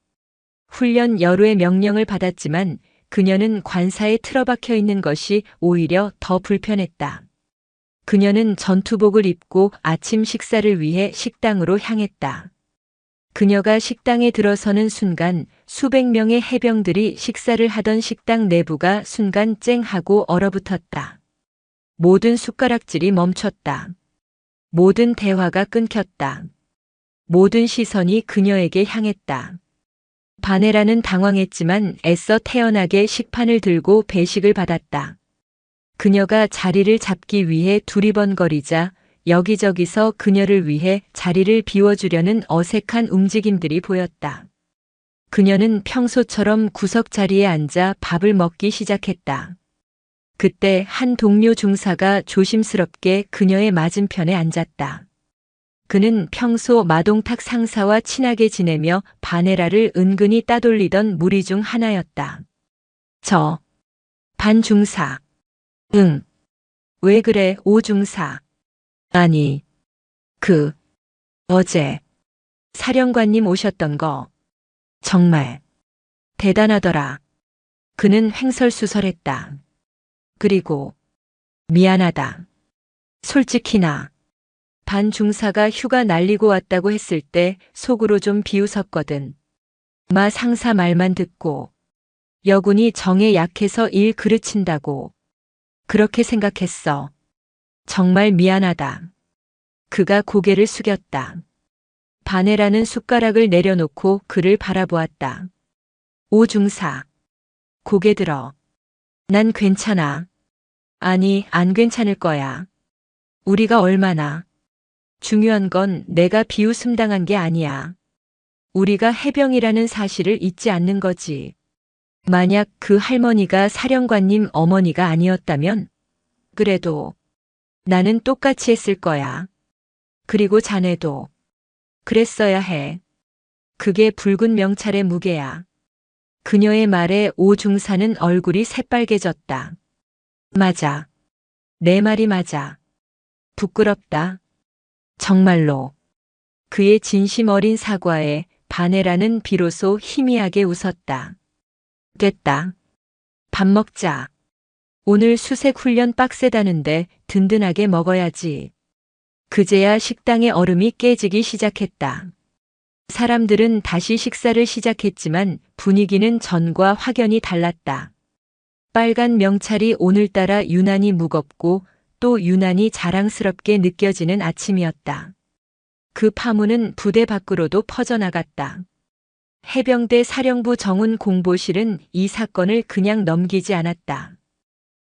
훈련 여루의 명령을 받았지만 그녀는 관사에 틀어박혀 있는 것이 오히려 더 불편했다. 그녀는 전투복을 입고 아침 식사를 위해 식당으로 향했다. 그녀가 식당에 들어서는 순간 수백 명의 해병들이 식사를 하던 식당 내부가 순간 쨍하고 얼어붙었다. 모든 숟가락질이 멈췄다. 모든 대화가 끊겼다. 모든 시선이 그녀에게 향했다. 바네라는 당황했지만 애써 태연하게 식판을 들고 배식을 받았다. 그녀가 자리를 잡기 위해 두리번거리자 여기저기서 그녀를 위해 자리를 비워주려는 어색한 움직임들이 보였다. 그녀는 평소처럼 구석 자리에 앉아 밥을 먹기 시작했다. 그때 한 동료 중사가 조심스럽게 그녀의 맞은편에 앉았다. 그는 평소 마동탁 상사와 친하게 지내며 바네라를 은근히 따돌리던 무리 중 하나였다. 저, 반중사. 응. 왜 그래, 오중사. 아니, 어제, 사령관님 오셨던 거, 정말, 대단하더라. 그는 횡설수설했다. 그리고, 미안하다. 솔직히 반 중사가 휴가 날리고 왔다고 했을 때 속으로 좀 비웃었거든. 마 상사 말만 듣고 여군이 정에 약해서 일 그르친다고 그렇게 생각했어. 정말 미안하다. 그가 고개를 숙였다. 바네라는 숟가락을 내려놓고 그를 바라보았다. 오 중사. 고개 들어. 난 괜찮아. 아니, 안 괜찮을 거야. 우리가 얼마나. 중요한 건 내가 비웃음 당한 게 아니야. 우리가 해병이라는 사실을 잊지 않는 거지. 만약 그 할머니가 사령관님 어머니가 아니었다면 그래도 나는 똑같이 했을 거야. 그리고 자네도 그랬어야 해. 그게 붉은 명찰의 무게야. 그녀의 말에 오중사는 얼굴이 새빨개졌다. 맞아. 내 말이 맞아. 부끄럽다. 정말로. 그의 진심 어린 사과에 바네라는 비로소 희미하게 웃었다. 됐다. 밥 먹자. 오늘 수색 훈련 빡세다는데 든든하게 먹어야지. 그제야 식당의 얼음이 깨지기 시작했다. 사람들은 다시 식사를 시작했지만 분위기는 전과 확연히 달랐다. 빨간 명찰이 오늘따라 유난히 무겁고 또 유난히 자랑스럽게 느껴지는 아침이었다. 그 파문은 부대 밖으로도 퍼져나갔다. 해병대 사령부 정훈 공보실은 이 사건을 그냥 넘기지 않았다.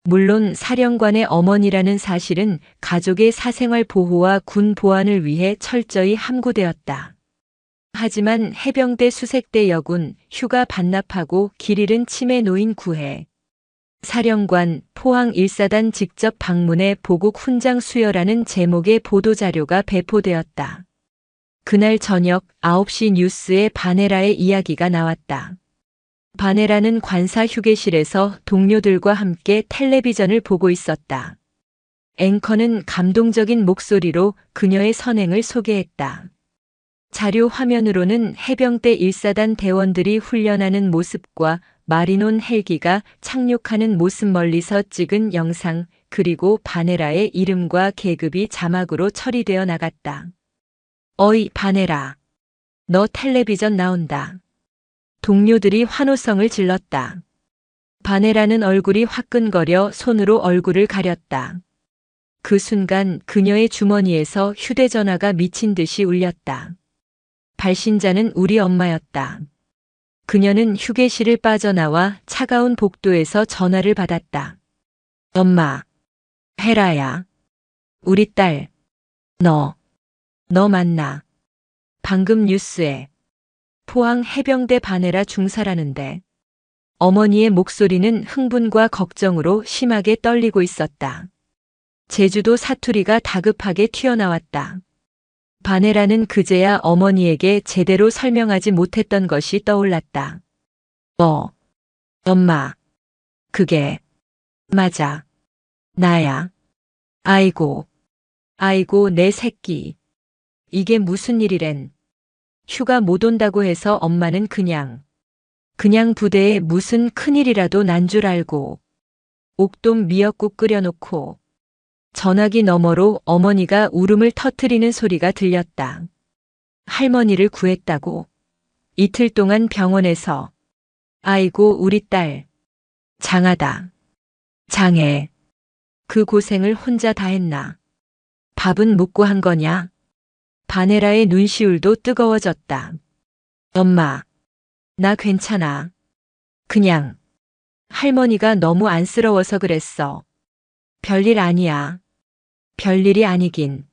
물론 사령관의 어머니라는 사실은 가족의 사생활 보호와 군 보안을 위해 철저히 함구되었다. 하지만 해병대 수색대 여군, 휴가 반납하고 길 잃은 치매 노인 구해, 사령관, 포항 1사단 직접 방문해 보국 훈장 수여라는 제목의 보도자료가 배포되었다. 그날 저녁 9시 뉴스에 바네라의 이야기가 나왔다. 바네라는 관사 휴게실에서 동료들과 함께 텔레비전을 보고 있었다. 앵커는 감동적인 목소리로 그녀의 선행을 소개했다. 자료 화면으로는 해병대 1사단 대원들이 훈련하는 모습과 마리논 헬기가 착륙하는 모습 멀리서 찍은 영상, 그리고 바네라의 이름과 계급이 자막으로 처리되어 나갔다. 어이, 바네라. 너 텔레비전 나온다. 동료들이 환호성을 질렀다. 바네라는 얼굴이 화끈거려 손으로 얼굴을 가렸다. 그 순간 그녀의 주머니에서 휴대전화가 미친 듯이 울렸다. 발신자는 우리 엄마였다. 그녀는 휴게실을 빠져나와 차가운 복도에서 전화를 받았다. 엄마. 헤라야. 우리 딸. 너 맞나? 방금 뉴스에 포항 해병대 바네라 중사라는데. 어머니의 목소리는 흥분과 걱정으로 심하게 떨리고 있었다. 제주도 사투리가 다급하게 튀어나왔다. 바네라는 그제야 어머니에게 제대로 설명하지 못했던 것이 떠올랐다. 엄마. 그게 맞아. 나야. 아이고 내 새끼. 이게 무슨 일이랜. 휴가 못 온다고 해서 엄마는 그냥 부대에 무슨 큰일이라도 난 줄 알고 옥돔 미역국 끓여놓고. 전화기 너머로 어머니가 울음을 터뜨리는 소리가 들렸다. 할머니를 구했다고. 이틀 동안 병원에서. 아이고 우리 딸. 장하다. 장해. 그 고생을 혼자 다 했나. 밥은 묵고 한 거냐? 바네라의 눈시울도 뜨거워졌다. 엄마. 나 괜찮아. 그냥 할머니가 너무 안쓰러워서 그랬어. 별일 아니야. 별일이 아니긴.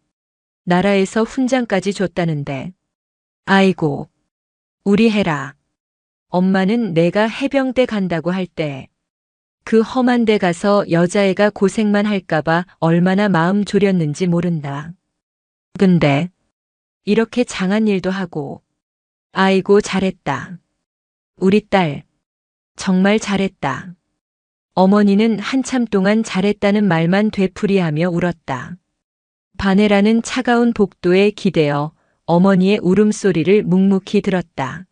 나라에서 훈장까지 줬다는데. 아이고. 우리 헤라. 엄마는 내가 해병대 간다고 할 때 그 험한 데 가서 여자애가 고생만 할까봐 얼마나 마음 졸였는지 모른다. 근데 이렇게 장한 일도 하고. 아이고 잘했다. 우리 딸. 정말 잘했다. 어머니는 한참 동안 잘했다는 말만 되풀이하며 울었다. 바네라는 차가운 복도에 기대어 어머니의 울음소리를 묵묵히 들었다.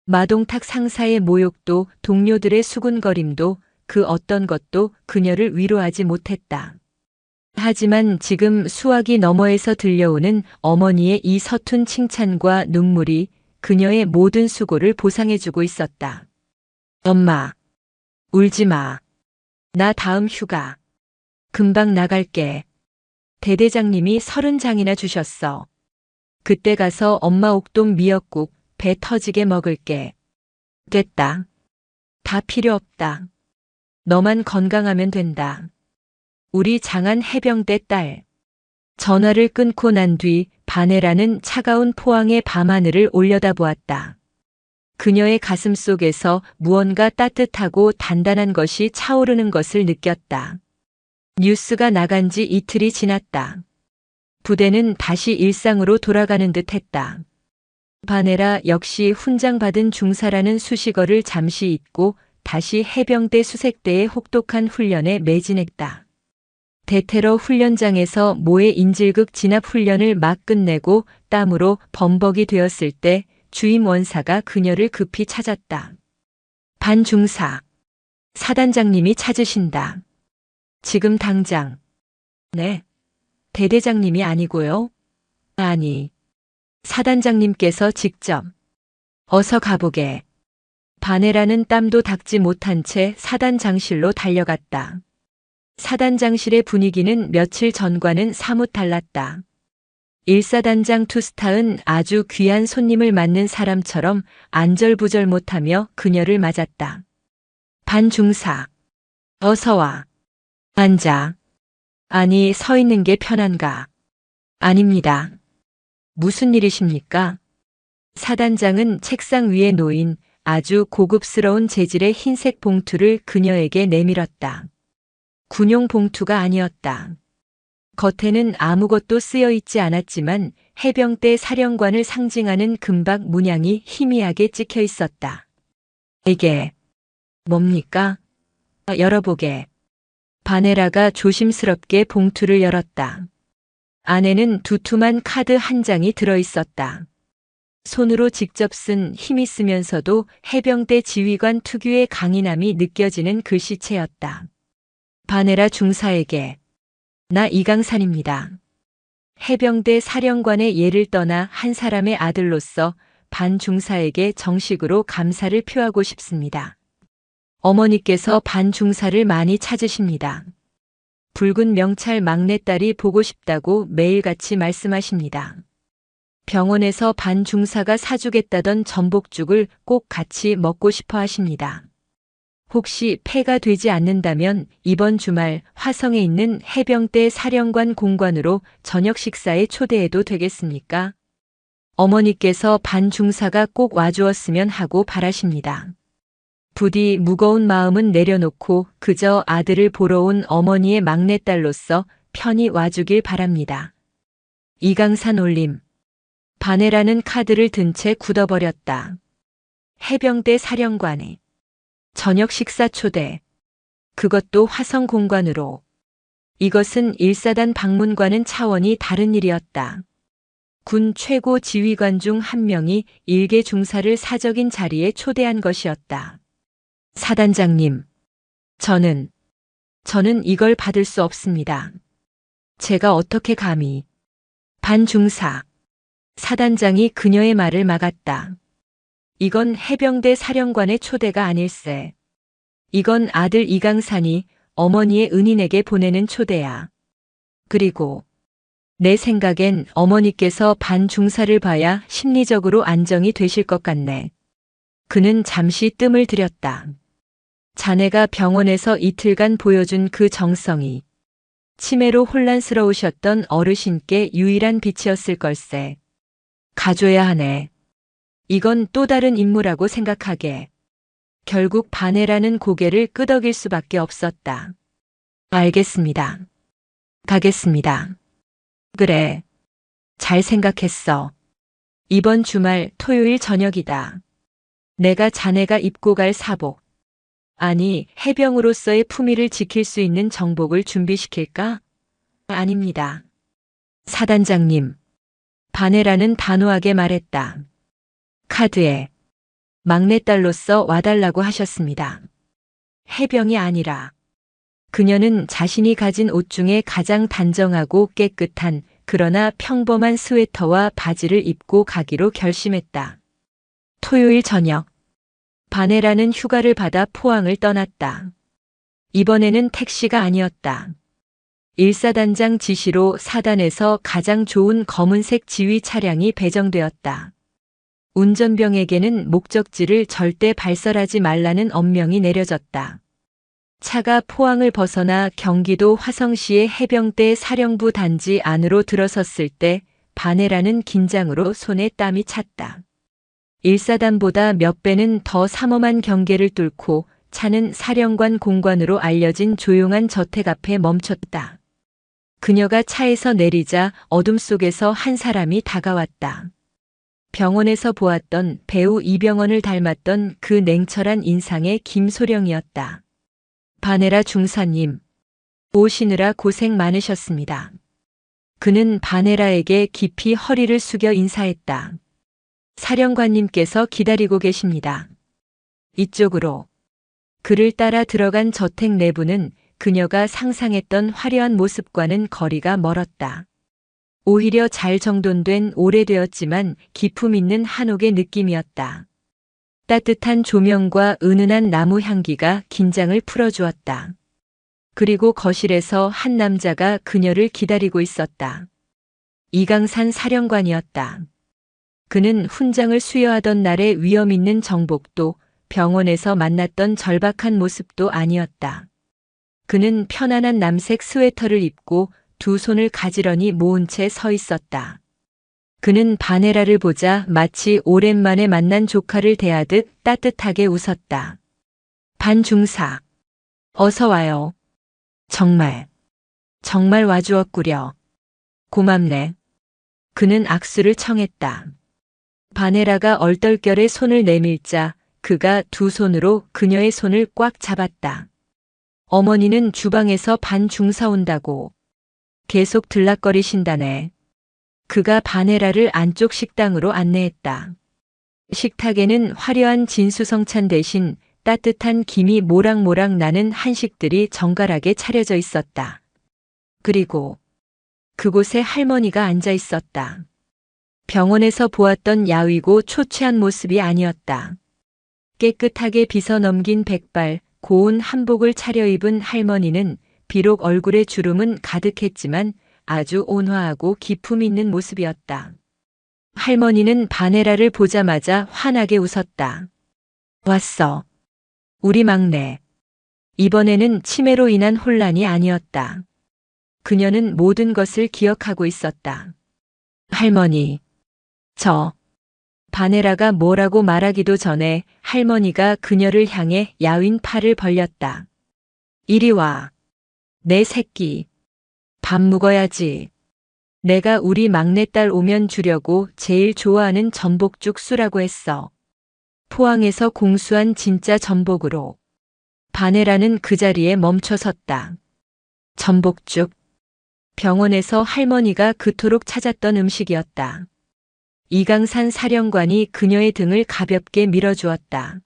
마동탁 상사의 모욕도 동료들의 수군거림도 그 어떤 것도 그녀를 위로하지 못했다. 하지만 지금 수화기 너머에서 들려오는 어머니의 이 서툰 칭찬과 눈물이 그녀의 모든 수고를 보상해주고 있었다. 엄마. 울지 마. 나 다음 휴가. 금방 나갈게. 대대장님이 30장이나 주셨어. 그때 가서 엄마 옥돔 미역국 배 터지게 먹을게. 됐다. 다 필요 없다. 너만 건강하면 된다. 우리 장한 해병대 딸. 전화를 끊고 난 뒤 바네라는 차가운 포항의 밤하늘을 올려다보았다. 그녀의 가슴 속에서 무언가 따뜻하고 단단한 것이 차오르는 것을 느꼈다. 뉴스가 나간 지 이틀이 지났다. 부대는 다시 일상으로 돌아가는 듯 했다. 바네라 역시 훈장 받은 중사라는 수식어를 잠시 잊고 다시 해병대 수색대의 혹독한 훈련에 매진했다. 대테러 훈련장에서 모의 인질극 진압 훈련을 막 끝내고 땀으로 범벅이 되었을 때 주임 원사가 그녀를 급히 찾았다. 반 중사. 사단장님이 찾으신다. 지금 당장. 네. 대대장님이 아니고요. 아니, 사단장님께서 직접. 어서 가보게. 바네라는 땀도 닦지 못한 채 사단장실로 달려갔다. 사단장실의 분위기는 며칠 전과는 사뭇 달랐다. 1사단장 투스타은 아주 귀한 손님을 맞는 사람처럼 안절부절 못하며 그녀를 맞았다. 반중사. 어서 와. 앉아. 아니, 서 있는 게 편한가? 아닙니다. 무슨 일이십니까? 사단장은 책상 위에 놓인 아주 고급스러운 재질의 흰색 봉투를 그녀에게 내밀었다. 군용 봉투가 아니었다. 겉에는 아무것도 쓰여 있지 않았지만 해병대 사령관을 상징하는 금박 문양이 희미하게 찍혀 있었다. 이게 뭡니까? 열어보게. 바네라가 조심스럽게 봉투를 열었다. 안에는 두툼한 카드 한 장이 들어 있었다. 손으로 직접 쓴 힘있으면서도 해병대 지휘관 특유의 강인함이 느껴지는 글씨체였다. 바네라 중사에게. 나 이강산입니다. 해병대 사령관의 예를 떠나 한 사람의 아들로서 반 중사에게 정식으로 감사를 표하고 싶습니다. 어머니께서 반 중사를 많이 찾으십니다. 붉은 명찰 막내딸이 보고 싶다고 매일같이 말씀하십니다. 병원에서 반 중사가 사주겠다던 전복죽을 꼭 같이 먹고 싶어 하십니다. 혹시 폐가 되지 않는다면 이번 주말 화성에 있는 해병대 사령관 공관으로 저녁 식사에 초대해도 되겠습니까? 어머니께서 반 중사가 꼭 와주었으면 하고 바라십니다. 부디 무거운 마음은 내려놓고 그저 아들을 보러 온 어머니의 막내딸로서 편히 와주길 바랍니다. 이강산 올림. 바네라는 카드를 든 채 굳어버렸다. 해병대 사령관에 저녁 식사 초대. 그것도 화성 공관으로. 이것은 1사단 방문과는 차원이 다른 일이었다. 군 최고 지휘관 중 한 명이 일개 중사를 사적인 자리에 초대한 것이었다. 사단장님, 저는 이걸 받을 수 없습니다. 제가 어떻게 감히. 반중사. 사단장이 그녀의 말을 막았다. 이건 해병대 사령관의 초대가 아닐세. 이건 아들 이강산이 어머니의 은인에게 보내는 초대야. 그리고 내 생각엔 어머니께서 반중사를 봐야 심리적으로 안정이 되실 것 같네. 그는 잠시 뜸을 들였다. 자네가 병원에서 이틀간 보여준 그 정성이 치매로 혼란스러우셨던 어르신께 유일한 빛이었을 걸세. 가줘야 하네. 이건 또 다른 임무라고 생각하게. 결국 바네라는 고개를 끄덕일 수밖에 없었다. 알겠습니다. 가겠습니다. 그래. 잘 생각했어. 이번 주말 토요일 저녁이다. 내가 자네가 입고 갈 사복. 아니, 해병으로서의 품위를 지킬 수 있는 정복을 준비시킬까? 아닙니다. 사단장님. 바네라는 단호하게 말했다. 카드에 막내딸로서 와달라고 하셨습니다. 해병이 아니라. 그녀는 자신이 가진 옷 중에 가장 단정하고 깨끗한 그러나 평범한 스웨터와 바지를 입고 가기로 결심했다. 토요일 저녁. 바네라는 휴가를 받아 포항을 떠났다. 이번에는 택시가 아니었다. 1사단장 지시로 사단에서 가장 좋은 검은색 지휘 차량이 배정되었다. 운전병에게는 목적지를 절대 발설하지 말라는 엄명이 내려졌다. 차가 포항을 벗어나 경기도 화성시의 해병대 사령부 단지 안으로 들어섰을 때 바네라는 긴장으로 손에 땀이 찼다. 1사단보다 몇 배는 더 삼엄한 경계를 뚫고 차는 사령관 공관으로 알려진 조용한 저택 앞에 멈췄다. 그녀가 차에서 내리자 어둠 속에서 한 사람이 다가왔다. 병원에서 보았던 배우 이병헌을 닮았던 그 냉철한 인상의 김소령이었다. 바네라 중사님, 오시느라 고생 많으셨습니다. 그는 바네라에게 깊이 허리를 숙여 인사했다. 사령관님께서 기다리고 계십니다. 이쪽으로. 그를 따라 들어간 저택 내부는 그녀가 상상했던 화려한 모습과는 거리가 멀었다. 오히려 잘 정돈된 오래되었지만 기품 있는 한옥의 느낌이었다. 따뜻한 조명과 은은한 나무 향기가 긴장을 풀어주었다. 그리고 거실에서 한 남자가 그녀를 기다리고 있었다. 이강산 사령관이었다. 그는 훈장을 수여하던 날의 위험 있는 정복도 병원에서 만났던 절박한 모습도 아니었다. 그는 편안한 남색 스웨터를 입고 두 손을 가지런히 모은 채 서 있었다. 그는 바네라를 보자 마치 오랜만에 만난 조카를 대하듯 따뜻하게 웃었다. 반중사. 어서 와요. 정말 와주었구려. 고맙네. 그는 악수를 청했다. 바네라가 얼떨결에 손을 내밀자 그가 두 손으로 그녀의 손을 꽉 잡았다. 어머니는 주방에서 반중사 온다고. 계속 들락거리신다네. 그가 바네라를 안쪽 식당으로 안내했다. 식탁에는 화려한 진수성찬 대신 따뜻한 김이 모락모락 나는 한식들이 정갈하게 차려져 있었다. 그리고 그곳에 할머니가 앉아 있었다. 병원에서 보았던 야위고 초췌한 모습이 아니었다. 깨끗하게 빗어 넘긴 백발, 고운 한복을 차려입은 할머니는 비록 얼굴에 주름은 가득했지만 아주 온화하고 기품 있는 모습이었다. 할머니는 바네라를 보자마자 환하게 웃었다. 왔어. 우리 막내. 이번에는 치매로 인한 혼란이 아니었다. 그녀는 모든 것을 기억하고 있었다. 할머니. 바네라가 뭐라고 말하기도 전에 할머니가 그녀를 향해 야윈 팔을 벌렸다. 이리 와. 내 새끼. 밥 먹어야지. 내가 우리 막내딸 오면 주려고 제일 좋아하는 전복죽 수라고 했어. 포항에서 공수한 진짜 전복으로. 바네라는 그 자리에 멈춰 섰다. 전복죽. 병원에서 할머니가 그토록 찾았던 음식이었다. 이강산 사령관이 그녀의 등을 가볍게 밀어주었다.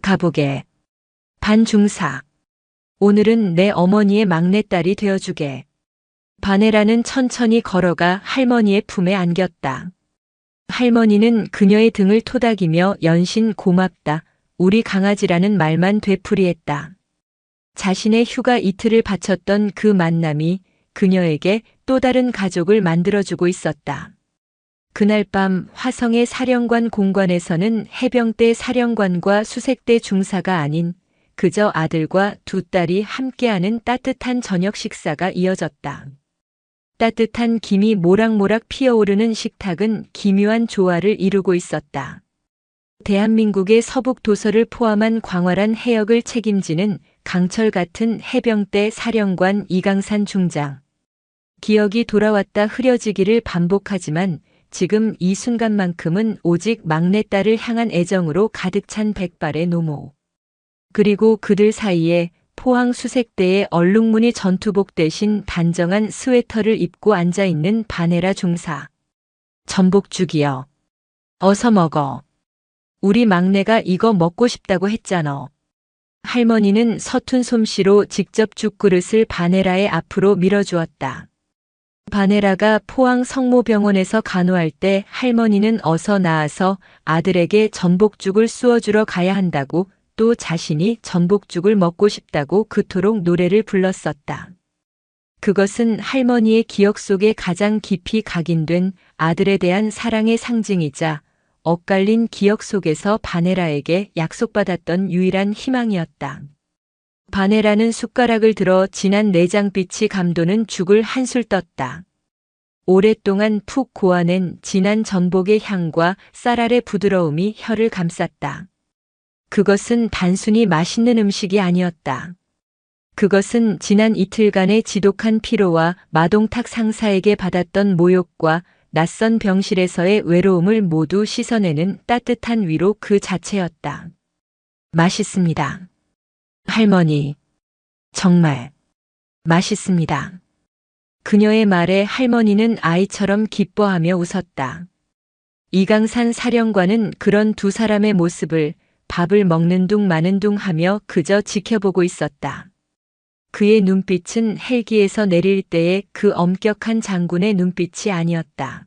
가보게. 반중사. 오늘은 내 어머니의 막내딸이 되어주게. 바네라는 천천히 걸어가 할머니의 품에 안겼다. 할머니는 그녀의 등을 토닥이며 연신 고맙다, 우리 강아지라는 말만 되풀이했다. 자신의 휴가 이틀을 바쳤던 그 만남이 그녀에게 또 다른 가족을 만들어주고 있었다. 그날 밤 화성의 사령관 공관에서는 해병대 사령관과 수색대 중사가 아닌 그저 아들과 두 딸이 함께하는 따뜻한 저녁 식사가 이어졌다. 따뜻한 김이 모락모락 피어오르는 식탁은 기묘한 조화를 이루고 있었다. 대한민국의 서북 도서를 포함한 광활한 해역을 책임지는 강철 같은 해병대 사령관 이강산 중장. 기억이 돌아왔다 흐려지기를 반복하지만 지금 이 순간만큼은 오직 막내딸을 향한 애정으로 가득 찬 백발의 노모. 그리고 그들 사이에 포항 수색대의 얼룩무늬 전투복 대신 단정한 스웨터를 입고 앉아있는 바네라 중사. 전복죽이여. 어서 먹어. 우리 막내가 이거 먹고 싶다고 했잖아. 할머니는 서툰 솜씨로 직접 죽그릇을 바네라의 앞으로 밀어주었다. 바네라가 포항 성모병원에서 간호할 때 할머니는 어서 나와서 아들에게 전복죽을 쑤어주러 가야 한다고 또 자신이 전복죽을 먹고 싶다고 그토록 노래를 불렀었다. 그것은 할머니의 기억 속에 가장 깊이 각인된 아들에 대한 사랑의 상징이자 엇갈린 기억 속에서 바네라에게 약속받았던 유일한 희망이었다. 바네라는 숟가락을 들어 진한 내장빛이 감도는 죽을 한술 떴다. 오랫동안 푹 고아낸 진한 전복의 향과 쌀알의 부드러움이 혀를 감쌌다. 그것은 단순히 맛있는 음식이 아니었다. 그것은 지난 이틀간의 지독한 피로와 마동탁 상사에게 받았던 모욕과 낯선 병실에서의 외로움을 모두 씻어내는 따뜻한 위로 그 자체였다. 맛있습니다. 할머니. 정말 맛있습니다. 그녀의 말에 할머니는 아이처럼 기뻐하며 웃었다. 이강산 사령관은 그런 두 사람의 모습을 밥을 먹는 둥 마는 둥 하며 그저 지켜보고 있었다. 그의 눈빛은 헬기에서 내릴 때의 그 엄격한 장군의 눈빛이 아니었다.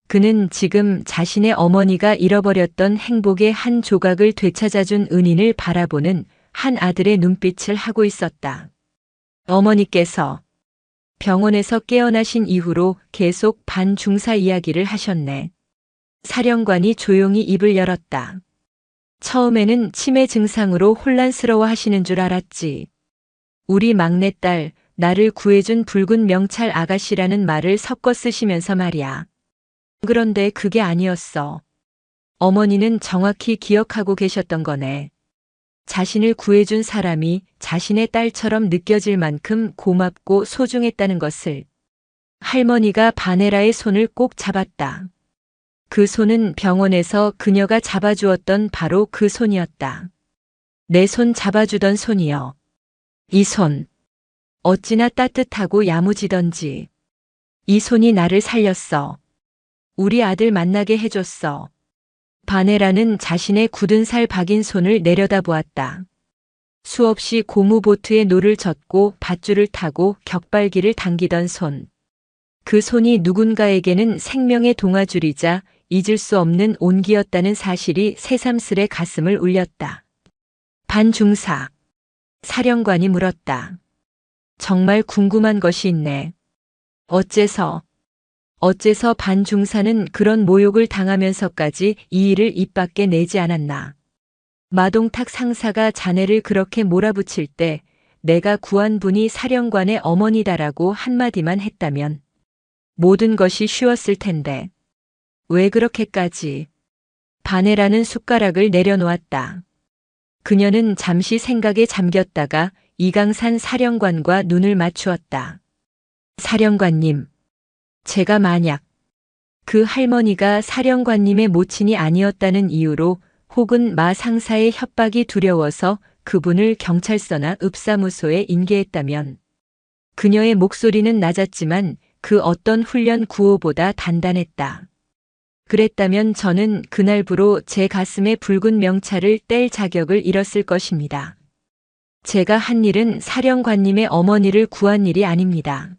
그는 지금 자신의 어머니가 잃어버렸던 행복의 한 조각을 되찾아준 은인을 바라보는 한 아들의 눈빛을 하고 있었다. 어머니께서 병원에서 깨어나신 이후로 계속 반중사 이야기를 하셨네. 사령관이 조용히 입을 열었다. 처음에는 치매 증상으로 혼란스러워 하시는 줄 알았지. 우리 막내딸, 나를 구해준 붉은 명찰 아가씨라는 말을 섞어 쓰시면서 말이야. 그런데 그게 아니었어. 어머니는 정확히 기억하고 계셨던 거네. 자신을 구해준 사람이 자신의 딸처럼 느껴질 만큼 고맙고 소중했다는 것을. 할머니가 바네라의 손을 꼭 잡았다. 그 손은 병원에서 그녀가 잡아주었던 바로 그 손이었다. 내 손 잡아주던 손이요. 이 손. 어찌나 따뜻하고 야무지던지. 이 손이 나를 살렸어. 우리 아들 만나게 해줬어. 바네라는 자신의 굳은 살 박인 손을 내려다보았다. 수없이 고무보트에 노를 젓고 밧줄을 타고 격발기를 당기던 손. 그 손이 누군가에게는 생명의 동아줄이자 잊을 수 없는 온기였다는 사실이 새삼스레 가슴을 울렸다. 반중사. 사령관이 물었다. 정말 궁금한 것이 있네. 어째서 반중사는 그런 모욕을 당하면서까지 이 일을 입 밖에 내지 않았나. 마동탁 상사가 자네를 그렇게 몰아붙일 때 내가 구한 분이 사령관의 어머니다라고 한마디만 했다면 모든 것이 쉬웠을 텐데. 왜 그렇게까지. 바네라는 숟가락을 내려놓았다. 그녀는 잠시 생각에 잠겼다가 이강산 사령관과 눈을 맞추었다. 사령관님. 제가 만약 그 할머니가 사령관님의 모친이 아니었다는 이유로 혹은 마 상사의 협박이 두려워서 그분을 경찰서나 읍사무소에 인계했다면 그녀의 목소리는 낮았지만 그 어떤 훈련 구호보다 단단했다. 그랬다면 저는 그날부로 제 가슴에 붉은 명찰을 뗄 자격을 잃었을 것입니다. 제가 한 일은 사령관님의 어머니를 구한 일이 아닙니다.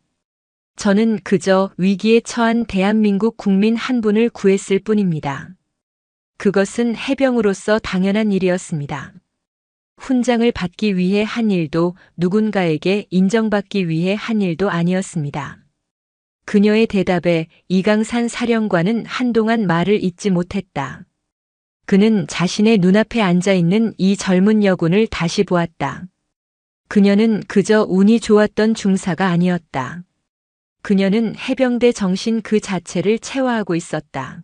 저는 그저 위기에 처한 대한민국 국민 한 분을 구했을 뿐입니다. 그것은 해병으로서 당연한 일이었습니다. 훈장을 받기 위해 한 일도 누군가에게 인정받기 위해 한 일도 아니었습니다. 그녀의 대답에 이강산 사령관은 한동안 말을 잇지 못했다. 그는 자신의 눈앞에 앉아있는 이 젊은 여군을 다시 보았다. 그녀는 그저 운이 좋았던 중사가 아니었다. 그녀는 해병대 정신 그 자체를 체화하고 있었다.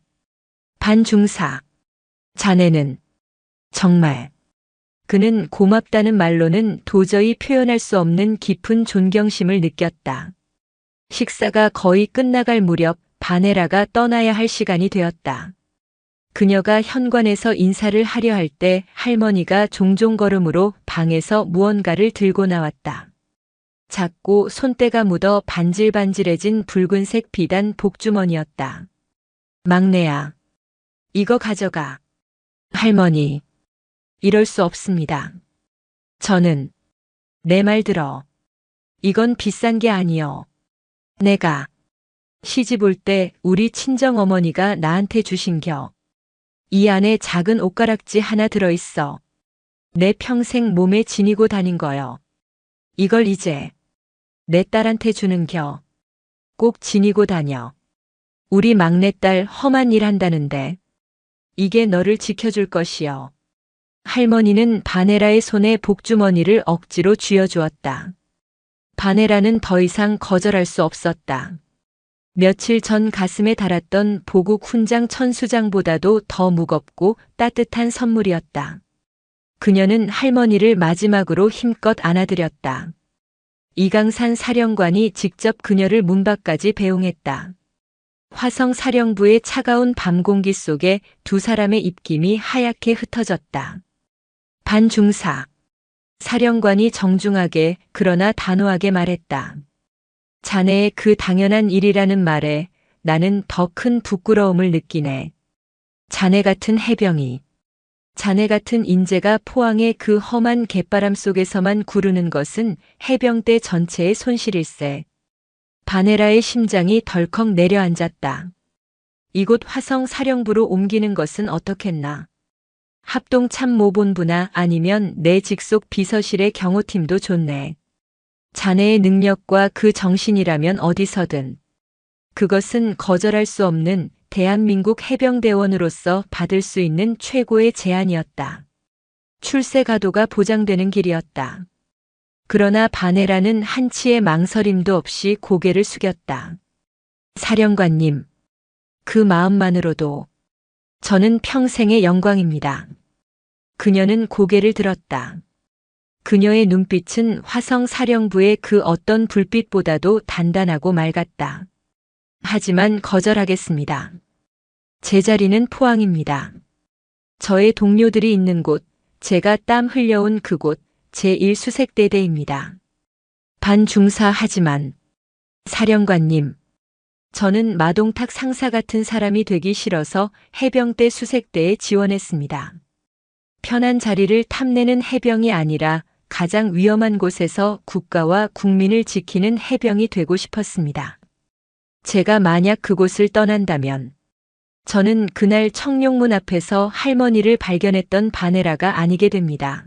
반중사. 자네는 정말. 그는 고맙다는 말로는 도저히 표현할 수 없는 깊은 존경심을 느꼈다. 식사가 거의 끝나갈 무렵 바네라가 떠나야 할 시간이 되었다. 그녀가 현관에서 인사를 하려 할 때 할머니가 종종 걸음으로 방에서 무언가를 들고 나왔다. 작고 손때가 묻어 반질반질해진 붉은색 비단 복주머니였다. 막내야. 이거 가져가. 할머니. 이럴 수 없습니다. 저는 내 말 들어. 이건 비싼 게 아니여. 내가 시집 올 때 우리 친정어머니가 나한테 주신겨. 이 안에 작은 옷가락지 하나 들어있어. 내 평생 몸에 지니고 다닌 거여. 이걸 이제 내 딸한테 주는겨. 꼭 지니고 다녀. 우리 막내딸 험한 일 한다는데 이게 너를 지켜줄 것이여. 할머니는 바네라의 손에 복주머니를 억지로 쥐어주었다. 바네라는 더 이상 거절할 수 없었다. 며칠 전 가슴에 달았던 보국 훈장 천수장보다도 더 무겁고 따뜻한 선물이었다. 그녀는 할머니를 마지막으로 힘껏 안아들였다. 이강산 사령관이 직접 그녀를 문 밖까지 배웅했다. 화성 사령부의 차가운 밤 공기 속에 두 사람의 입김이 하얗게 흩어졌다. 반중사. 사령관이 정중하게 그러나 단호하게 말했다. 자네의 그 당연한 일이라는 말에 나는 더 큰 부끄러움을 느끼네. 자네 같은 해병이 자네 같은 인재가 포항의 그 험한 갯바람 속에서만 구르는 것은 해병대 전체의 손실일세. 바네라의 심장이 덜컥 내려앉았다. 이곳 화성 사령부로 옮기는 것은 어떻겠나. 합동참모본부나 아니면 내 직속 비서실의 경호팀도 좋네. 자네의 능력과 그 정신이라면 어디서든. 그것은 거절할 수 없는 대한민국 해병대원으로서 받을 수 있는 최고의 제안이었다. 출세가도가 보장되는 길이었다. 그러나 바네라는 한치의 망설임도 없이 고개를 숙였다. 사령관님, 그 마음만으로도 저는 평생의 영광입니다. 그녀는 고개를 들었다. 그녀의 눈빛은 화성 사령부의 그 어떤 불빛보다도 단단하고 맑았다. 하지만 거절하겠습니다. 제 자리는 포항입니다. 저의 동료들이 있는 곳, 제가 땀 흘려온 그곳, 제1수색대대입니다. 반중사 하지만 사령관님, 저는 마동탁 상사 같은 사람이 되기 싫어서 해병대 수색대에 지원했습니다. 편한 자리를 탐내는 해병이 아니라 가장 위험한 곳에서 국가와 국민을 지키는 해병이 되고 싶었습니다. 제가 만약 그곳을 떠난다면 저는 그날 청룡문 앞에서 할머니를 발견했던 바네라가 아니게 됩니다.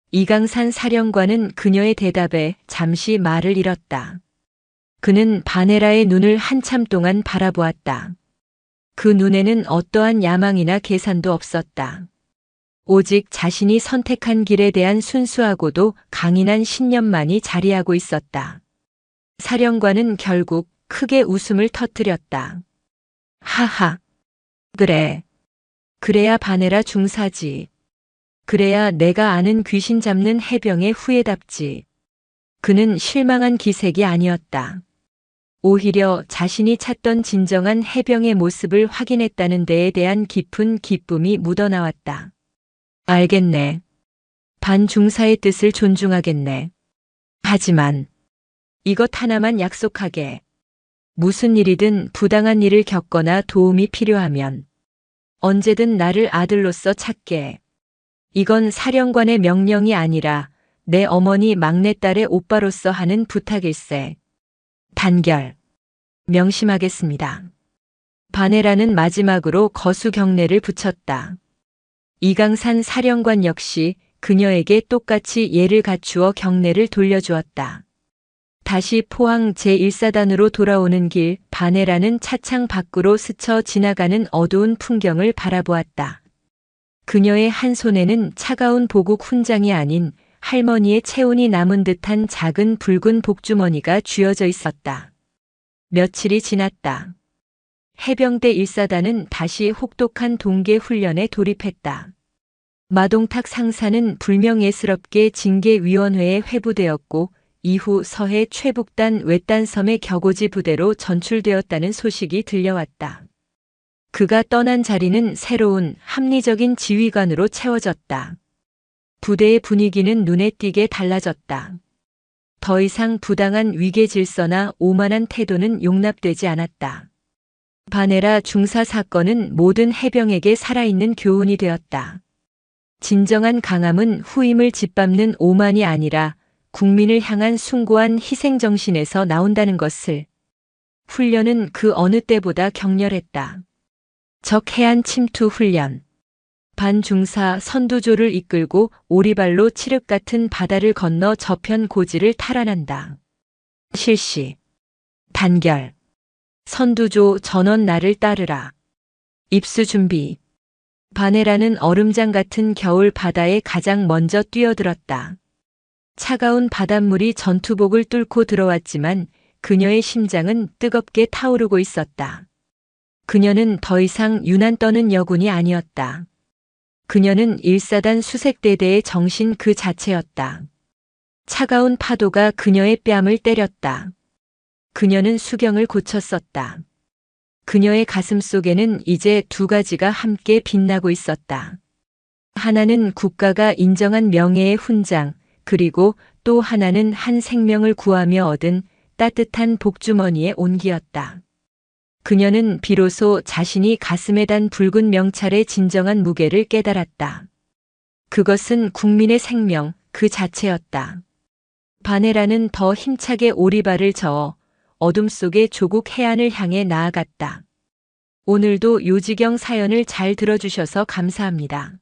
이강산 사령관은 그녀의 대답에 잠시 말을 잃었다. 그는 바네라의 눈을 한참 동안 바라보았다. 그 눈에는 어떠한 야망이나 계산도 없었다. 오직 자신이 선택한 길에 대한 순수하고도 강인한 신념만이 자리하고 있었다. 사령관은 결국 크게 웃음을 터뜨렸다. 하하. 그래. 그래야 바네라 중사지. 그래야 내가 아는 귀신 잡는 해병의 후예답지. 그는 실망한 기색이 아니었다. 오히려 자신이 찾던 진정한 해병의 모습을 확인했다는 데에 대한 깊은 기쁨이 묻어나왔다. 알겠네. 반중사의 뜻을 존중하겠네. 하지만 이것 하나만 약속하게. 무슨 일이든 부당한 일을 겪거나 도움이 필요하면 언제든 나를 아들로서 찾게. 이건 사령관의 명령이 아니라 내 어머니 막내딸의 오빠로서 하는 부탁일세. 단결. 명심하겠습니다. 바네라는 마지막으로 거수 경례를 붙였다. 이강산 사령관 역시 그녀에게 똑같이 예를 갖추어 경례를 돌려주었다. 다시 포항 제1사단으로 돌아오는 길, 바네라는 차창 밖으로 스쳐 지나가는 어두운 풍경을 바라보았다. 그녀의 한 손에는 차가운 보국 훈장이 아닌 할머니의 체온이 남은 듯한 작은 붉은 복주머니가 쥐어져 있었다. 며칠이 지났다. 해병대 1사단은 다시 혹독한 동계 훈련에 돌입했다. 마동탁 상사는 불명예스럽게 징계위원회에 회부되었고 이후 서해 최북단 외딴섬의 격오지 부대로 전출되었다는 소식이 들려왔다. 그가 떠난 자리는 새로운 합리적인 지휘관으로 채워졌다. 부대의 분위기는 눈에 띄게 달라졌다. 더 이상 부당한 위계 질서나 오만한 태도는 용납되지 않았다. 바네라 중사 사건은 모든 해병에게 살아있는 교훈이 되었다. 진정한 강함은 후임을 짓밟는 오만이 아니라 국민을 향한 숭고한 희생정신에서 나온다는 것을. 훈련은 그 어느 때보다 격렬했다. 적 해안 침투 훈련. 반중사 선두조를 이끌고 오리발로 칠흑 같은 바다를 건너 저편 고지를 탈환한다. 실시. 단결. 선두조 전원 나를 따르라. 입수 준비. 바네라는 얼음장 같은 겨울 바다에 가장 먼저 뛰어들었다. 차가운 바닷물이 전투복을 뚫고 들어왔지만 그녀의 심장은 뜨겁게 타오르고 있었다. 그녀는 더 이상 유난 떠는 여군이 아니었다. 그녀는 1사단 수색대대의 정신 그 자체였다. 차가운 파도가 그녀의 뺨을 때렸다. 그녀는 수경을 고쳤었다. 그녀의 가슴 속에는 이제 두 가지가 함께 빛나고 있었다. 하나는 국가가 인정한 명예의 훈장, 그리고 또 하나는 한 생명을 구하며 얻은 따뜻한 복주머니의 온기였다. 그녀는 비로소 자신이 가슴에 단 붉은 명찰의 진정한 무게를 깨달았다. 그것은 국민의 생명 그 자체였다. 바네라는 더 힘차게 오리발을 저어 어둠 속의 조국 해안을 향해 나아갔다. 오늘도 요지경 사연을 잘 들어주셔서 감사합니다.